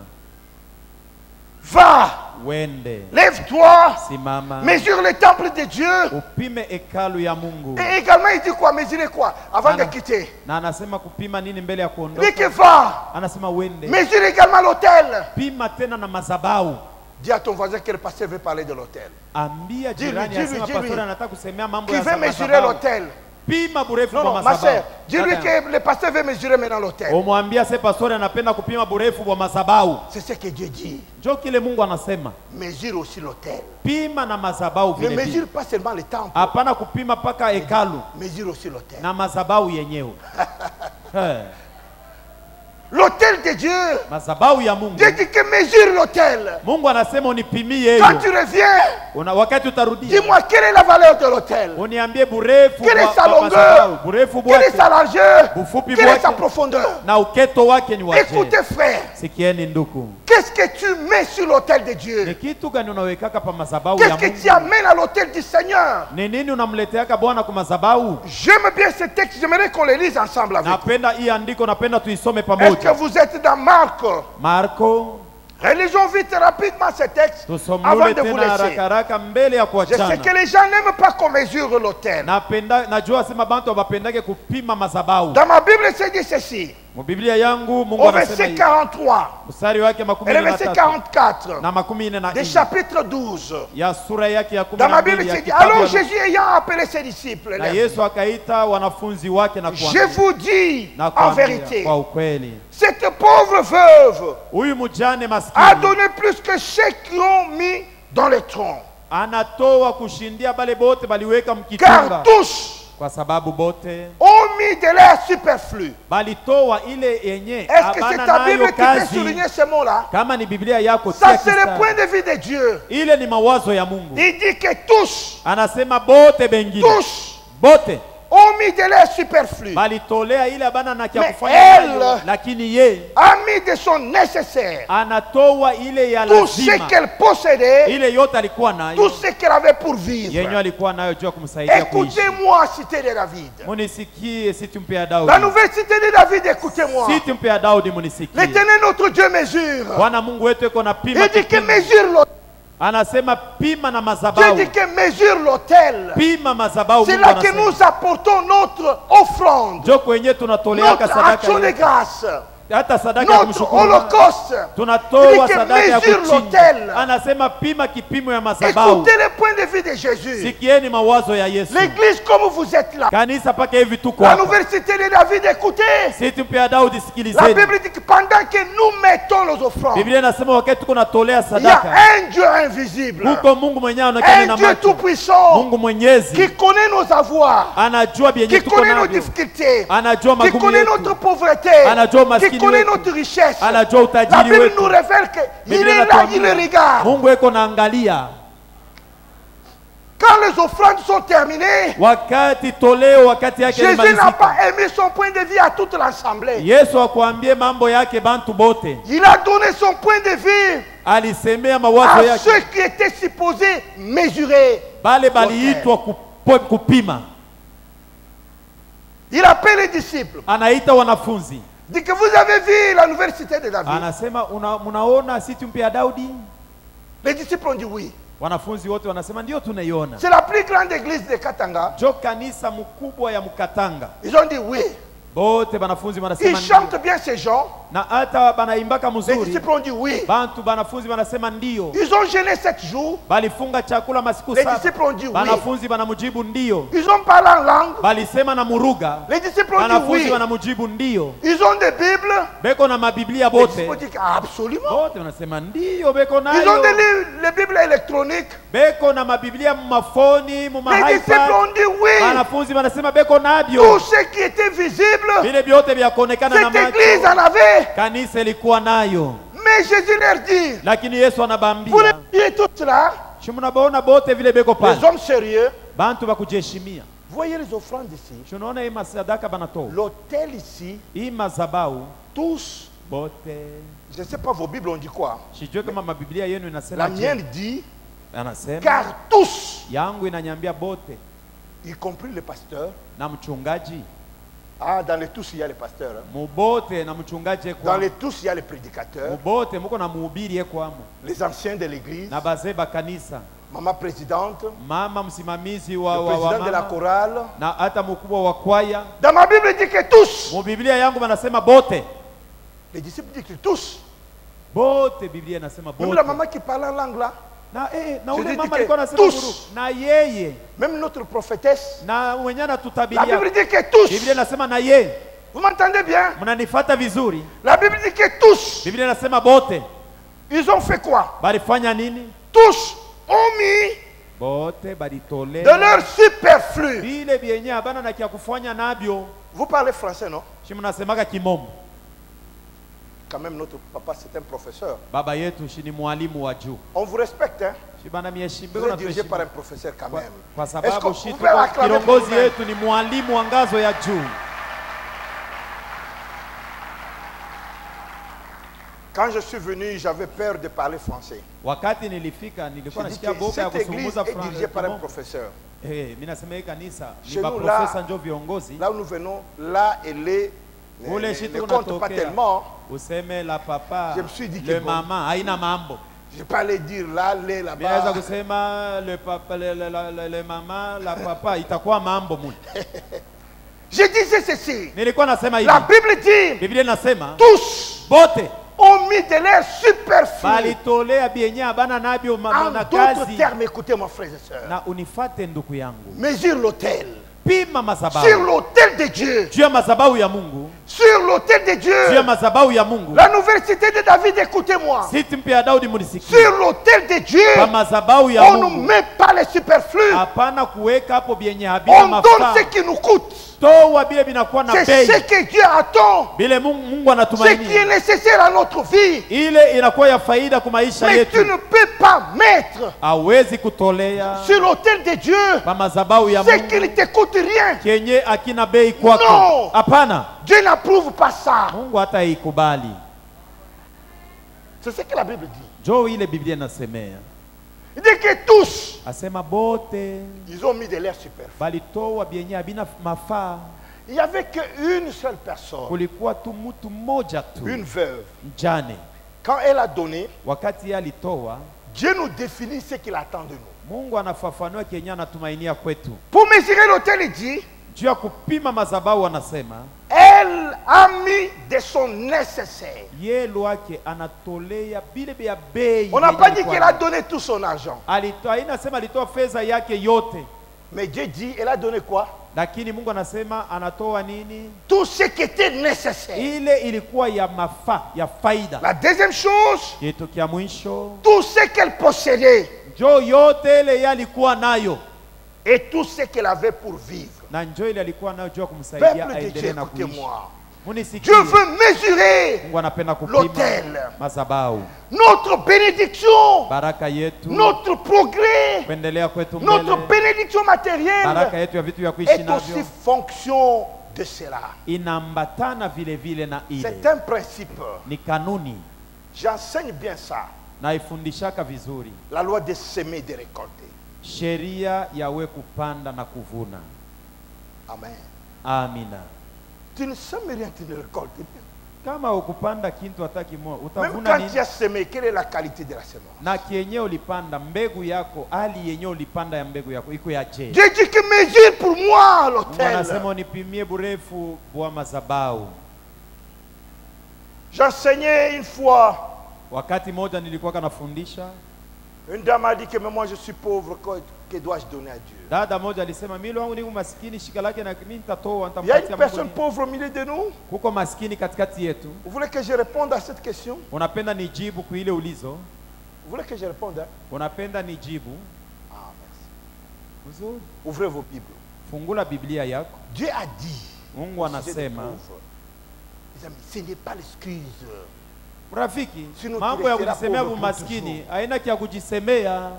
Va, wende, lève-toi, simama, mesure le temple de Dieu. upime hekalu ya Mungu. Et également, il dit quoi? Mesurer quoi? Avant de Ana- quitter. Na anasema kupima nini mbele ya Il dit que kuondoka? va, Anasema wende, mesure également l'autel. pima tena na madhabahu. Dis à ton voisin que le pasteur veut parler de l'autel. Ambia Dis-lui, jirani dis-lui, asema dis-lui. pastor anataka kusemea mambo Qui ya veut mesurer madhabahu. l'autel? Pima burefu Non, bwa non, ma madhabahu. soeur, dis-lui que le pasteur veut mesurer maintenant l'autel. Umwambia se pastor anapenda kupima burefu bwa madhabahu. C'est ce que Dieu dit. Njo kile Mungu anasema. Mesure aussi l'autel. Pima na madhabahu Ne vile mesure vile. pas seulement le temple, Hapana kupima paka hekalu mesure aussi l'autel. na madhabahu yenyewe. L'autel de Dieu, Madhabahu ya Mungu. Dieu dit que mesure l'autel. Mungu anasema unipimie Quand hiyo. tu reviens, Wakati utarudia. dis-moi quelle est la valeur de l'autel. Uniambie burefu Quelle est bwa sa bwa madhabahu. longueur? Burefu Quelle est bwake sa largeur? Bufupi Quelle est sa bwake profondeur? na uketo wake ni waje. Écoutez frère, Sikieni nduku. qu'est-ce que tu mets sur l'autel de Ni Dieu? kitu gani unawekaka pa madhabahu ya Qu'est-ce que tu Mungu? amènes à l'autel du Seigneur? Ni nini unamleteaka Bwana kwa madhabahu? J'aime bien ce texte, j'aimerais qu'on le lise ensemble avec vous. Napenda hii andiko, napenda tuisome Est-ce que pamoja. vous êtes dans Marc? Marko, Relisons vite rapidement ce texte avant tusomule de vous tena laisser. haraka haraka mbele ya Je sais que kuachana. les gens n'aiment pas qu'on mesure l'autel. Najua sema bantu abapendake kupima madhabahu. Dans ma Bible, c'est dit ceci. Mu Biblia yangu Mungu Au anasema verset hivi. 43 Mstari wake makumi et le nne na verset tatu 44 na makumi nne na du nne chapitre 12. ya sura yake ya kumi Dans na ma Bible, mbili ya c'est dit. kitabu Alors ya Jésus ayant appelé ses disciples, na Yesu akaita wanafunzi wake na je kuambia, vous dis na en kuambia vérité, kwa ukweli, cette pauvre veuve huyu mjane a maskini donné plus que ceux qui ont mis dans le tronc. anatoa kushindia bale bote baliweka Car mkitunga, tous kwa sababu bote ont mis de l'air superflu. balitoa ile yenye Est-ce que c'est abana ta nayo Bible qui peut kazi. souligner ce mot-là? Kama ni Biblia yako Ça, tia c'est le kistari. point de vue de Dieu. Ile ni mawazo ya Mungu. Il dit que tous, Anasema bote bengine tous bote ont mis de l'air superflu. balitolea ile abana na kia Mais kufanya elle nayo, lakini ye A mis de son nécessaire. anatoa ile ya Tout ce lazima, qu'elle possédait, ile yote alikuwa tout nayo, ce qu'elle avait pour yenye vivre. alikuwa nayo juu ya kumsaidia kuishi. Écoutez-moi, cité de David. Munisikie, si tumpe ya La Daudi, nouvelle cité de David, écoutez-moi. si tumpe ya Daudi, munisikie. L'éternel notre Dieu mesure. Bwana Mungu wetu eko na pima Il dit que kipimo. mesure l'autel. Anasema pima na Dieu madhabahu, dit que mesure l'autel. pima madhabahu. C'est Mungu là que anasema nous apportons notre offrande, njo kwenye tunatoleaka notre sadaka action de yetu. grâce. hata sadaka ya notre kumshukuru. holocauste. Tunatoa Il dit que sadaka ya mesure kuchinja. l'autel. Anasema pima kipimo ya madhabahu. Écoutez le point de vue de Jésus. Sikieni mawazo ya Yesu. L'église comme vous êtes là. Kanisa paka hivi tuko La hapa. nouvelle cité de David, écoutez. Si tumpe ya Daudi La sikilizeni. Bible dit que pendant que nous mettons les offrandes, Biblia inasema wakati tuko natolea il y a sadaka, un Dieu invisible, huko Mungu mwenyewe anaonekana un na Dieu macho. tout-puissant, Mungu Mwenyezi qui connaît nos avoirs, anajua qui vyenye tuko connaît nos navyo. difficultés, Anajua qui magumu connaît yetu. notre pauvreté, Anajua qui umaskini connaît wetu. notre richesse. Anajua La utajiri Bible wetu. nous révèle qu'il Biblia est là, il inatuambia, regarde. Mungu eko naangalia. Quand les offrandes sont terminées, Wakati toleo wakati yake Jésus n'a limalizika. pas émis son point de vue à toute l'assemblée. Yesu akwambie mambo yake bantu bote. Il a donné son point de vue Alisemea mawazo à yake. ceux qui étaient supposés mesurer. Bale baliitwa kupima. Il appelle les disciples. Anaita wanafunzi. Il dit que vous avez vu la nouvelle cité de David. Anasema munaona city mpya ya Daudi? Les disciples ont dit oui. Wanafunzi wote wanasema ndio tunaiona. C'est la plus grande église de Katanga. Jo kanisa mkubwa ya Mkatanga. Ils ont dit oui. Bote banafunzi Ils wanasema chantent bien ces gens. na hata banaimbaka Les mzuri. disciples ont dit oui. Bantu banafunzi wanasema ndio. Ils ont jeûné 7 jours. Balifunga chakula masiku Les 7. disciples ont dit oui. Banafunzi banamujibu ndio. Ils ont parlé en langue. Balisema na muruga. Les disciples ont dit Banafunzi oui. wanamujibu ndio. Ils ont des Bibles. Beko na mabiblia Les disciples ont bote. dit absolument. Bote wanasema ndio beko Ils ont nayo. des Bibles électroniques. Beko na mabiblia mumafoni, Les disciples mumaiPad. ont dit oui. Wanafunzi wanasema beko Tout nabyo. ce qui était visible, Vile vyote vya kuonekana na cette église macho. en avait. Kanisa ilikuwa nayo. Mais Jésus leur dit, Lakini Yesu vous anabambia. les voyez tout cela, Shimunabaona bote vile beko les pale. hommes sérieux, Bantu bakujeshimia. voyez les offrandes ici. Tunaona hii masadaka banatoa. L'autel ici, Hii madhabahu tous, bote. je ne sais pas vos Bibles ont dit quoi. Sijue kama mabiblia yenu inasema La je. mienne dit, Anasema car tous, yangu inanyambia bote y compris le pasteur, na mchungaji. ah, dans les tous il y a le pasteur, hein. Mubote na mchungaji Dans kwa. les tous il y a le prédicateur, Mubote muko na mhubiri kwamo. les anciens de l'église, Na bazee ba kanisa. maman présidente, Mama msimamizi le wa président de la mama. chorale. Na hata mkubwa wa kwaya. Dans ma Bible il dit que tous, Mubiblia yangu banasema bote. les disciples disent que tous, Bote Biblia inasema même bote. la maman qui parle en langue là, Na Je ule dis mama que alikuwa anasema tous. guru. Na yeye. même notre prophétesse, Na mwenye la anatutabiria. Bible dit que tous, Biblia inasema na yeye. vous m'entendez bien? Mnanifuata vizuri. La Bible dit que tous, Biblia inasema bote. ils ont fait quoi? Balifanya nini? Tous ont mis Bote de balitolea. leur superflu. Vile vyenye abana na kia kufanya nabyo. Vous parlez français, non? Si mnasemaka kimombo. Quand même, notre papa, c'est un professeur. Baba yetu shi ni mwalimu wa juu. On vous respecte, hein? Shi bana Vous miheshimiwa na êtes dirigé par un tuheshimu. professeur quand Kwa même. kwa Est-ce sababu que shi vous pouvez acclamer pour kiongozi vous-même? yetu ni mwalimu wa ngazo ya juu. Quand je suis venu, j'avais peur de parler français. Wakati nilifika nilikuwa J'ai dit nasikia que boka ya cette église kusungumuza est dirigée par un Franco. professeur. Mimi nasema hii kanisa ni Chez ba nous, profesa là- njo viongozi. Là où nous venons, là et les Ule ne shi comptent pas tunatokea. tellement. Useme la papa. Je me suis dit que le bon. mama haina mambo. Je vais pas aller dire là, les Mimi naweza là-bas. kusema le papa le mama la papa itakuwa mambo mule. Je disais ceci. Nilikuwa nasema hivi. La Bible dit, Biblia inasema tous bote ont mis de leur superflu. balitolea bienye abana nabyo En na d'autres kazi. termes, écoutez mon frère et soeur. Na unifate ndugu yangu. Mesure l'autel. Pima Sur madhabahu. l'autel de Dieu. Juu ya madhabahu ya Mungu. Sur l'autel de Juu ya Dieu. madhabahu ya Mungu. La nouvelle cité de David, écoutez-moi. Siti mpya ya Daudi munisikie. Sur l'autel de Kwa Dieu, madhabahu ya on ne Mungu. met pas les superflus. Hapana kuweka hapo bienye habina On donne mafaa. ce qui nous coûte. Toa bile binakuwa na C'est bei. ce que Dieu attend. Bile Mungu Ce qui est anatumainia. nécessaire à notre vie. Ile inakuwa ya faida kwa maisha Mais tu yetu. ne peux pas mettre Hawezi kutolea sur l'autel de Dieu kwa madhabahu ya ce qui Mungu ne te coûte rien. kenye akina bei kwako. No. Hapana. Dieu n'approuve pas ça. Mungu hata ikubali. C'est ce que la Bible dit. Jo ile Biblia inasemea. Il dit que tous, Asema bote ils ont mis de l'air superflu. balitoa bienye habina mafaa. Il n'y avait qu'une seule personne, Kulikuwa tu mtu mmoja tu. une veuve. Mjane. Quand elle a donné, Wakati yeye alitoa, Dieu nous définit ce qu'il attend de nous. Mungu anafafanua kenye anatumainia kwetu. Pour mesurer l'autel, il dit, Juu ya kupima madhabahu anasema elle a mis de son nécessaire. Yeye wake anatolea bile vya bei. On n'a pas dit qu'elle a donné tout son argent. Alitoa, inasema alitoa fedha yake yote. Mais Dieu dit, elle a donné quoi? Lakini Mungu anasema anatoa nini? Tout ce qui était nécessaire. Ile ilikuwa ya mafaa, ya faida. La deuxième chose, Kitu kia mwisho, tout ce qu'elle possédait njoo yote ile yalikuwa nayo. et tout ce qu'elle avait pour vivre. Na njoo ile alikuwa nayo juu kumsaidia Peuple de Dieu, aendelee na kuishi. écoutez-moi. Munisikie. Dieu veut mesurer Mungu anapenda kupima l'autel, madhabahu. notre bénédiction, Baraka yetu, notre progrès, kuendelea kwetu notre mbele. bénédiction matérielle Baraka yetu ya vitu vya kuishi est aussi navyo fonction de cela. inaambatana vile vile na ile. C'est un principe. Ni kanuni. J'enseigne bien ça. Naifundishaka vizuri. La loi de semer et de récolter. Sheria yawe kupanda na kuvuna. Amen. Amina. Tu ne sèmes rien, tu ne récoltes rien. Kama ukupanda kintu hata kimoja, Même utavuna quand nini? tu as semé, quelle est la qualité de la semence? Na kienye ulipanda mbegu yako, hali yenye ulipanda ya mbegu yako iko ya je? Dieu dit que mesure pour moi Mungu anasema l'autel. unipimie burefu bwa madhabahu. J'enseignais une fois. Wakati moja nilikuwa kanafundisha, Une dame a dit que mais moi je suis pauvre, que dois-je donner à Dieu? dada moja alisema mimi wangu niko maskini, shika lake na mimi nitatoa, Il y a une nitampatia personne Mungu. pauvre au milieu de nous. Kuko maskini katikati yetu. Vous voulez que je réponde à cette question? Unapenda nijibu kuile ulizo? Vous voulez que je réponde, hein? Unapenda nijibu? Ah, merci. Uzuri. Ouvrez vos Bibles. Fungula Biblia yako. Dieu a dit. Mungu au sujet des anasema, pauvres, mes amis, ce n'est pas l'excuse. rafiki, Sinon mambo ya tu resteras kujisemea pauvre pour maskini haina kia kujisemea.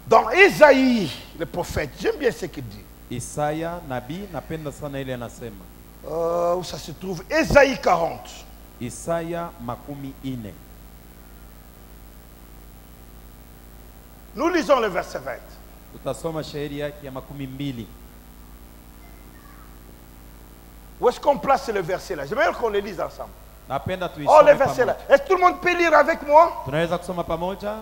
Dans Isaïe, le prophète, j'aime bien ce qu'il dit. Isaya nabii, napenda sana ile anasema. Où ça se trouve? Isaïe 40. Isaya 40. Nous lisons le verset 20. Tutasoma shairi yake ya 20. Où est-ce qu'on place le verset là? J'aimerais qu'on le lise ensemble. Napenda Oh, tuisome le verset là. pamoja. Est-ce que tout le monde peut lire avec moi? Tunaweza kusoma pamoja?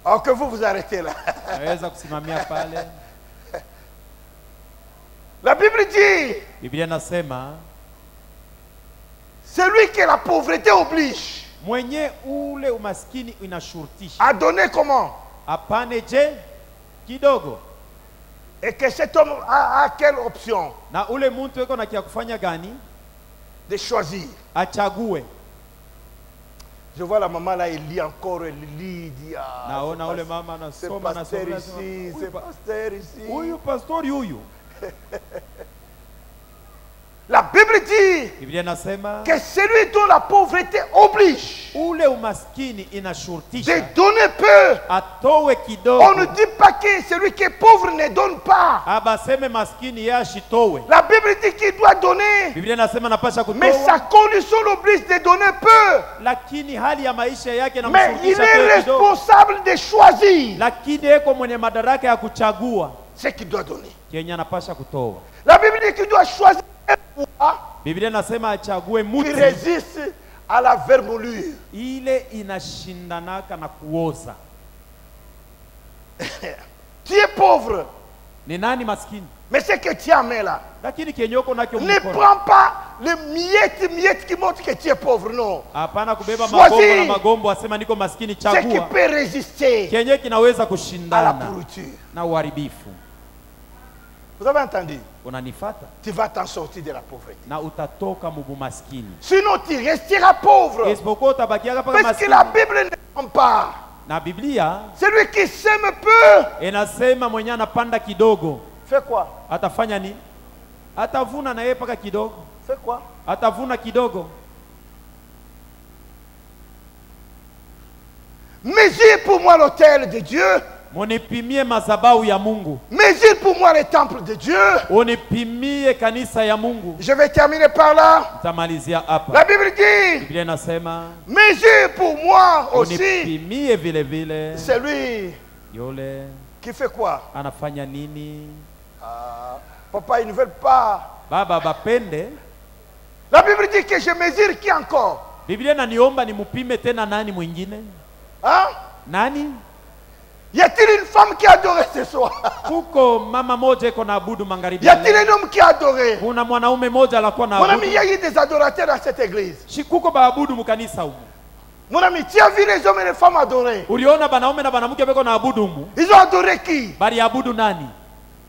Alors que vous arrêtez là. Tunaweza kusimamia pale. La Bible dit, Biblia nasema, celui que la pauvreté oblige mwenye ule umaskini inashurutisha. à donner comment? Apane je kidogo. Et que cet homme a quelle option? Na ule muntu yuko na kia kufanya gani? De choisir. Achague. Je vois la maman là, elle lit encore, elle lit, il dit, ah, Naona ule c'est mama c'est anasoma pasteur anasoma. ici, c'est pasteur ici. Huyu pastori huyu. La Bible dit Biblia nasema, que celui dont la pauvreté oblige ule umaskini de inashurutisha. donner peu. Atowe kidogo. On ne dit pas que celui qui est pauvre ne donne pas. Abaseme maskini ya shitowe. La Bible dit qu'il doit donner. Biblia nasema napasha Mais sa kutoa. condition l'oblige de donner peu. Lakini hali ya maisha yake na Mais il mshurutisha est kidogo. responsable de choisir Lakini yeko mwenye madaraka ya kuchagua ce qu'il doit donner. kenye anapasha kutoa. La Bible dit qu'il doit choisir un bois Biblia nasema achague qui muti résiste à la vermoulure. ile inashindanaka na kuoza. Tu es pauvre, Ni nani maskini? mais ce que tu as mis là, Lakini kenye uko nakyo ne mkono. prends pas les miettes qui montrent que tu es pauvre, non. Hapana kubeba Choisis. magombo na magombo asema niko maskini, Ce qui chagua peut résister kenye kinaweza à la kushindana pourriture. na uharibifu. Vous avez entendu? Unanifata? Tu vas t'en sortir de la pauvreté. Na utatoka mubumaskini. Sinon, tu resteras pauvre. Isipokuwa utabakiaka paka Parce que maskini. la Bible ne prend pas. Na Biblia Celui qui sème peu, inasema mwenye anapanda kidogo fait quoi? atafanya nini? Atavuna na yeye paka kidogo. Fait quoi? Atavuna kidogo. Mesure pour moi l'autel de Dieu. Munipimie madhabahu ya Mungu. Mesure pour moi le temple de Dieu. Unipimie kanisa ya Mungu. Je vais terminer par là. Tamalizia hapa. La Bible dit, Biblia inasema mesure pour moi aussi unipimie vile vile celui yule qui fait quoi? anafanya nini. Ah, papa, ils ne veulent pas. Baba bapende. La Bible dit que je mesure qui encore? Biblia inaniomba nimupime tena nani mwingine? Hein? Nani? Y a-t-il une femme qui a adoré ce soir? Kuko mama moja iko na abudu magharibi. Y a-t-il un homme qui a adoré? Kuna mwanaume moja alikuwa na Mon abudu. ami, il y a eu des adorateurs dans cette église. Kuko baabudu mukanisa huko. Mon ami, tu as vu les hommes et les femmes adorer? Uliona banaume na banamuke beko na abudu huko. Ils ont adoré qui? Bali abudu nani?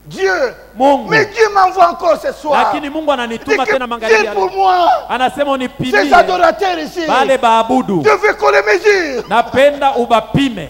Dieu. Mungu. Mais Dieu m'envoie encore ce soir. Lakini Mungu ananituma tena Dieu magharibi. pour moi. Anasema unipimie. Ces adorateurs ici. Bale baabudu. Je veux qu'on les mesure. Napenda ubapime.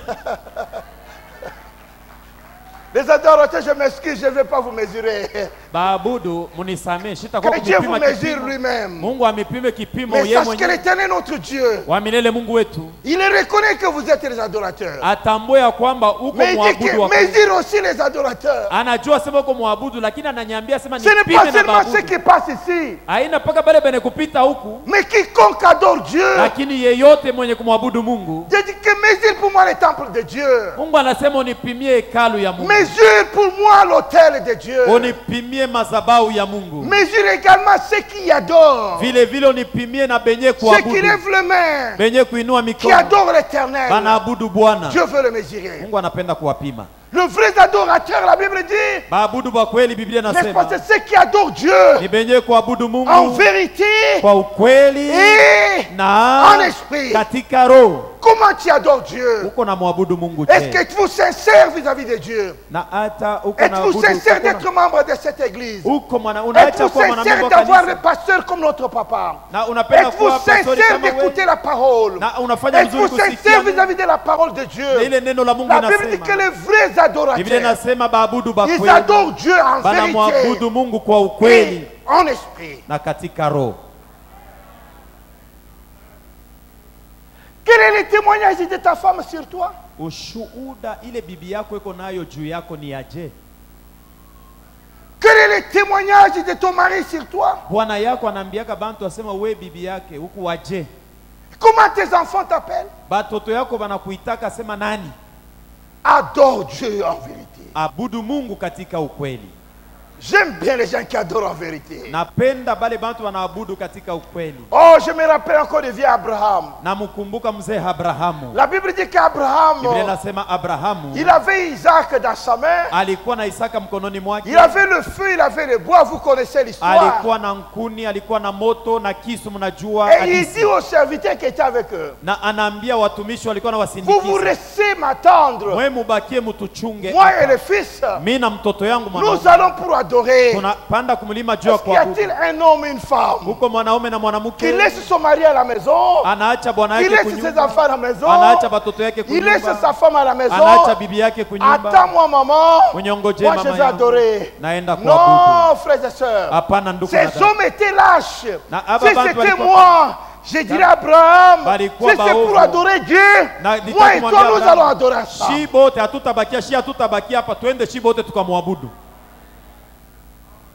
Les adorateurs, je m'excuse, je ne vais pas vous mesurer. Baabudu munisame shitakuwa Que Dieu vous kumipima mesure kipimo. lui-même. Mungu amipime kipimo Mais yeye sache que mwenyewe. l'Éternel, notre Dieu, Wa milele Mungu wetu il reconnaît que vous êtes les adorateurs. atambue ya kwamba uko Mais il dit muabudu wa que mesure aussi les adorateurs. anajua sema uko muabudu, lakini ananiambia sema Ce n'est nipime pas na seulement ceux baabudu. qui passent ici, Haina paka bale bene kupita huku, mais quiconque adore Dieu. lakini yeyote mwenye kumwabudu Mungu. Dieu dit que mesure pour moi le temple de Dieu. Mungu anasema unipimie hekalu ya Mungu. Mesure pour moi l'autel de Dieu. Unipimie madhabahu ya Mungu. Mesure également ceux qui adorent. Vile vile unipimie na benye Ceux qui kuabudu. lèvent les mains, Benye kuinua qui mikono. adorent l'Éternel. Banaabudu Bwana. Dieu veut le mesurer. Mungu anapenda kuwapima. Le vrai adorateur, la Bible dit, Baabudu kwa kweli Biblia n'est-ce pas, nasema c'est ceux qui adorent Dieu ni benye kuabudu en Mungu vérité kwa ukweli et na en esprit. katika roho. Comment tu adores Dieu? Uko na muabudu Mungu Est-ce je? que êtes-vous sincère vis-à-vis de Dieu? Na hata uko na Êtes-vous abudu sincère d'être membre de cette église? uko mwana unaacha Êtes-vous kuwa mwanamemba sincère wa d'avoir le kanisa pasteur comme notre papa? na unapenda Êtes-vous kuwa pastori sincère kama d'écouter wewe la parole? na unafanya Êtes-vous vizuri sincère kusikia vis-à-vis de la parole de na Dieu? ile neno la Mungu La Bible dit que inasema. les vrais Biblia adorateurs, inasema baabudu ba ils kweli adorent Dieu en banamwabudu vérité Mungu kwa ukweli et en esprit. na katika roho. Quel est le témoignage de ta femme sur toi? Ushuhuda ile bibi yako iko nayo juu yako ni aje? Quel est le témoignage de ton mari sur toi? Bwana yako anaambiaka bantu asema we bibi yake huku waje? Comment tes enfants t'appellent? Batoto yako banakuitaka sema nani? Adore Dieu en vérité. Abudu Mungu katika ukweli. J'aime bien les gens qui adorent en vérité. Napenda bale bantu wanaabudu katika ukweli. Oh, je me rappelle encore de vieux Abraham. Namkumbuka mzee Abrahamu. La Bible dit qu'Abraham, Biblia inasema Abrahamu il avait Isaac dans sa main. alikuwa na Isaka mkononi mwake. Il avait le feu, il avait le bois. Vous connaissez l'histoire. Alikuwa na nkuni, alikuwa na moto na kisu, mnajua Et il hadithi. dit aux serviteurs qui étaient avec eux, Na anaambia watumishi walikuwa na vous vous wasindikiza, restez m'attendre. mwe mubakie mutuchunge Moi et hapa. le fils, Mimi na mtoto yangu nous mwanaume allons pour adorer. tunapanda kumlima juu ya Est-ce qu'il y a-t-il kuabudu. un homme, une femme Huko mwanaume na qui mwanamke laisse son mari à la maison, anaacha bwana qui yake laisse ses kunyumba, enfants à la maison, anaacha batoto yake il laisse kunyumba, sa femme à la maison. anaacha bibi yake kunyumba. Attends-moi, maman. Unyongoje Moi, je mama vais yangu, adorer. naenda kuabudu. Non, frères et sœurs. Hapana ndugu na Ces dada. hommes étaient lâches. Na aba Si bantu c'était walikuwa- moi, je dirais à Abraham, Balikuwa si c'est pour baovu. adorer Dieu, Na moi et nitakumwambia toi, nous Abrahamu, allons adorer ensemble. shi bote hatutabakia, shi hatutabakia hapa, twende shi bote tukamwabudu.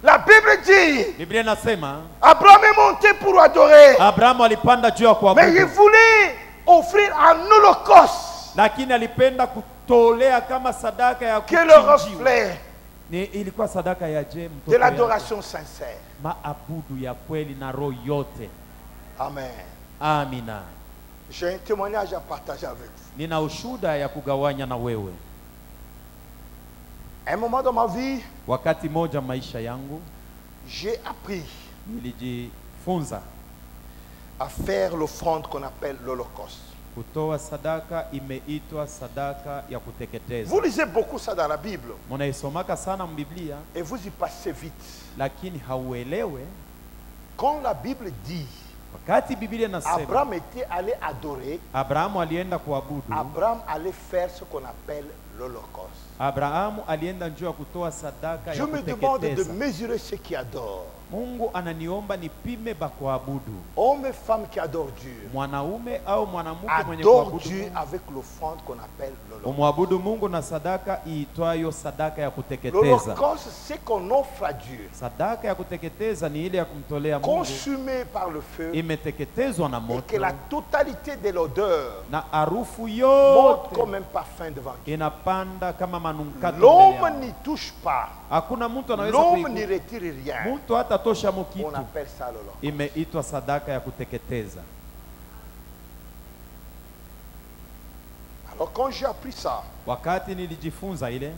La Bible dit, Biblia inasema Abraham est monté pour adorer, Abrahamu alipanda juu ya mais il kuabudu, voulait offrir un holocauste lakini alipenda kutolea kama sadaka ya qui est le kuchinjiwa. reflet Ni ilikuwa sadaka ya je de mtoto yake. l'adoration sincère. Maabudu ya kweli na roho yote. Amen. Amina. J'ai un témoignage à partager avec vous. Nina ushuda ya kugawanya na wewe. À un moment dans ma vie, Wakati moja maisha yangu j'ai appris nilijifunza à faire l'offrande qu'on appelle l'holocauste. kutoa sadaka imeitwa sadaka ya kuteketeza. Vous lisez beaucoup ça dans la Bible Munaisomaka sana mbiblia et vous y passez vite. lakini hauelewe. Quand la Bible dit Wakati Biblia inasema Abraham était allé adorer, Abrahamu alienda kuabudu, Abraham allait faire ce qu'on appelle l'holocauste. Abrahamu alienda njoo ya kutoa sadaka Je ya me demande de kuteketeza. mesurer ceux qui adorent. Mungu ananiomba nipime bakuabudu. Hommes et femmes qui adorent Dieu. Mwanaume au mwanamke mwenye Adore kuabudu Dieu Mungu. avec l'offrande qu'on appelle l'holocauste. Umwabudu Mungu na sadaka iitwayo sadaka ya kuteketeza. L'holocauste, c'est qu'on offre à Dieu, Sadaka ya kuteketeza ni ile ya kumtolea Mungu, consumé par le feu, imeteketezwa na et moto que la totalité de l'odeur na harufu monte yote comme un parfum devant Dieu. inapanda kama manukato mbele L'homme yao. n'y touche pas. Hakuna mtu anaweza L'homme n'y kuigusa. retire rien. Mtu hata tosha On mukitu. appelle ça l'holocauste. Imeitwa sadaka ya kuteketeza. Alors Alors quand j'ai appris ça, wakati nilijifunza ile,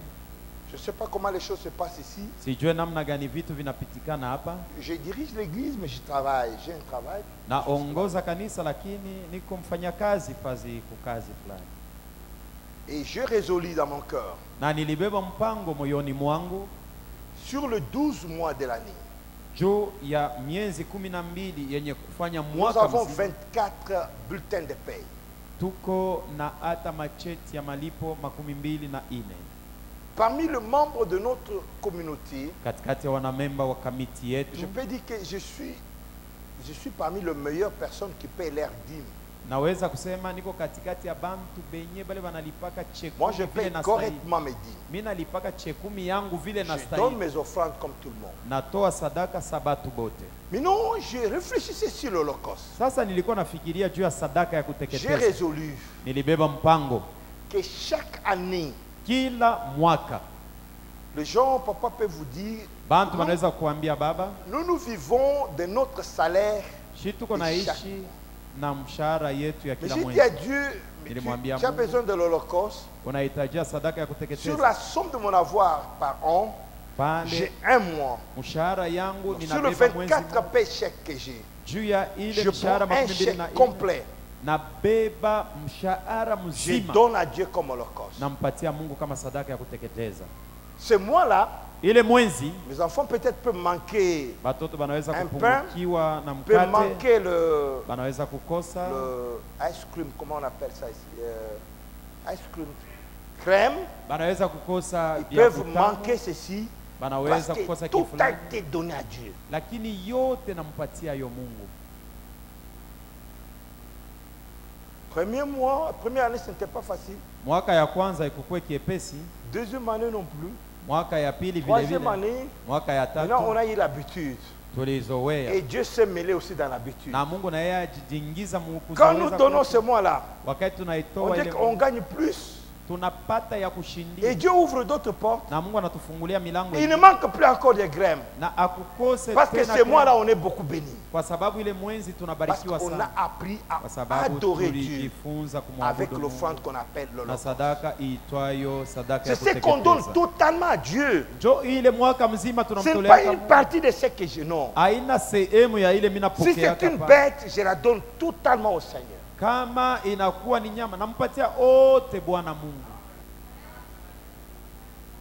je ne sais pas comment les choses se passent ici. sijue namna gani vitu vinapitikana hapa. Je dirige l'église, mais je travaille. J'ai un travail. Naongoza kanisa lakini niko mfanyakazi fazi kukazi fulani. Et je résolus dans mon cœur, Na nilibeba mpango moyoni mwangu sur le 12 mois de l'année, juu ya miezi 12 yenye kufanya nous mwaka avons mzima. 24 bulletins de paie. Tuko na hata macheti ya malipo 24. Parmi les membres de notre communauté, Katikati ya wanamemba wa kamiti yetu, je peux dire que je suis parmi les meilleures personnes qui paient leur dîme. naweza kusema niko katikati ya bantu benye bale banalipaka Moi, chekumi je vile paie na stahili. correctement mes dîmes. Mimi nalipaka chekumi yangu vile na Je donne stahili. mes offrandes comme tout le monde. Natoa sadaka sabatu bote. Mais non, je réfléchissais sur l'Holocauste. Sasa nilikuwa nafikiria juu ya sadaka ya J'ai kuteketeza. résolu Nilibeba mpango que chaque année, kila mwaka. les gens, papa peut vous dire, Bantu wanaweza kuambia baba, nous vivons de notre salaire. shi tuko naishi na mshahara yetu ya Mais kila j'ai dit mwezi. à Dieu, mais Nilimwambia tu as Mungu, besoin de l'Holocauste. unahitajia sadaka ya Sur kuteketeza. la somme de mon avoir par an, j'ai Pale un mois. mshahara yangu Sur le ninabeba mwezi 24 mmoja. paychecks que j'ai, Juu ya ile je prends mshahara un 24 chèque complet. nabeba mshahara Je mzima donne à Dieu comme holocauste. nampatia Mungu kama sadaka ya kuteketeza. Ce mois-là, Ile mwezi mes enfants peut-être peuvent manquer, batoto banaweza Un kupungukiwa na peuvent mkate, manquer le banaweza kukosa ice cream, comment on appelle ça ici? Ice cream, crème. banaweza kukosa Ils vya peuvent kutamu, manquer ceci parce banaweza que kukosa tout a kifulani, été donné à Dieu. lakini yote nampatia yo Mungu. Premier mois, première année, ce n'était pas facile. Mwaka ya kwanza ikukuwe kiepesi, Deuxième année non plus. mwaka ya pili vile Troisième vile, année, mwaka ya maintenant on tatu a eu l'habitude. tulizoea, Et Dieu s'est mêlé aussi dans l'habitude. na Mungu na yeye ajiingiza mu Quand nous kuzoeza donnons kwetu. ce mois-là, Wakati on tunaitoa dit ile qu'on gagne plus. tunapata ya Et kushindia, Dieu ouvre d'autres portes. na Mungu anatufungulia milango Et il ne manque plus encore de graines. na akukose Parce que tena ce mois-là, tena. on est beaucoup béni. Kwa sababu ile mwenzi Parce tunabarikiwa qu'on sana, a appris kwa à sababu adorer Dieu tulijifunza avec kumwabudu Mungu l'offrande qu'on appelle na l'holocauste. sadaka iitwayo sadaka C'est ya ce qu'on donne kuteketeza. totalement à Dieu. Jo ile mwaka mzima Ce n'est tunamtolea pas kama une partie de ce que je non. haina sehemu ya ile mimi Si napokea c'est une hapa. bête, je la donne totalement au Seigneur. Kama inakuwa ni nyama nampatia ote Bwana Mungu.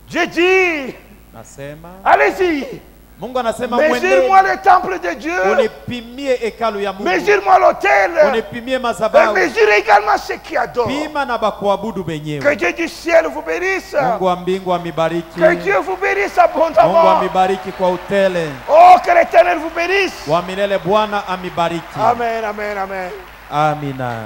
Dieu dit, Nasema allez-y, Mungu anasema mesure-moi mwende le temple de Dieu, unipimie hekalu ya Mungu, mesure-moi l'autel, unipimie et madhabahu, mesure également ceux qui adorent. pima na bakuabudu Que benyewe. Dieu du ciel vous bénisse. Mungu wa mbingu amibariki. Que Dieu vous bénisse Mungu abondamment. amibariki kwa utele Oh, que l'Éternel vous bénisse. wa milele. Bwana amibariki. Amen, amen, amen. Amina.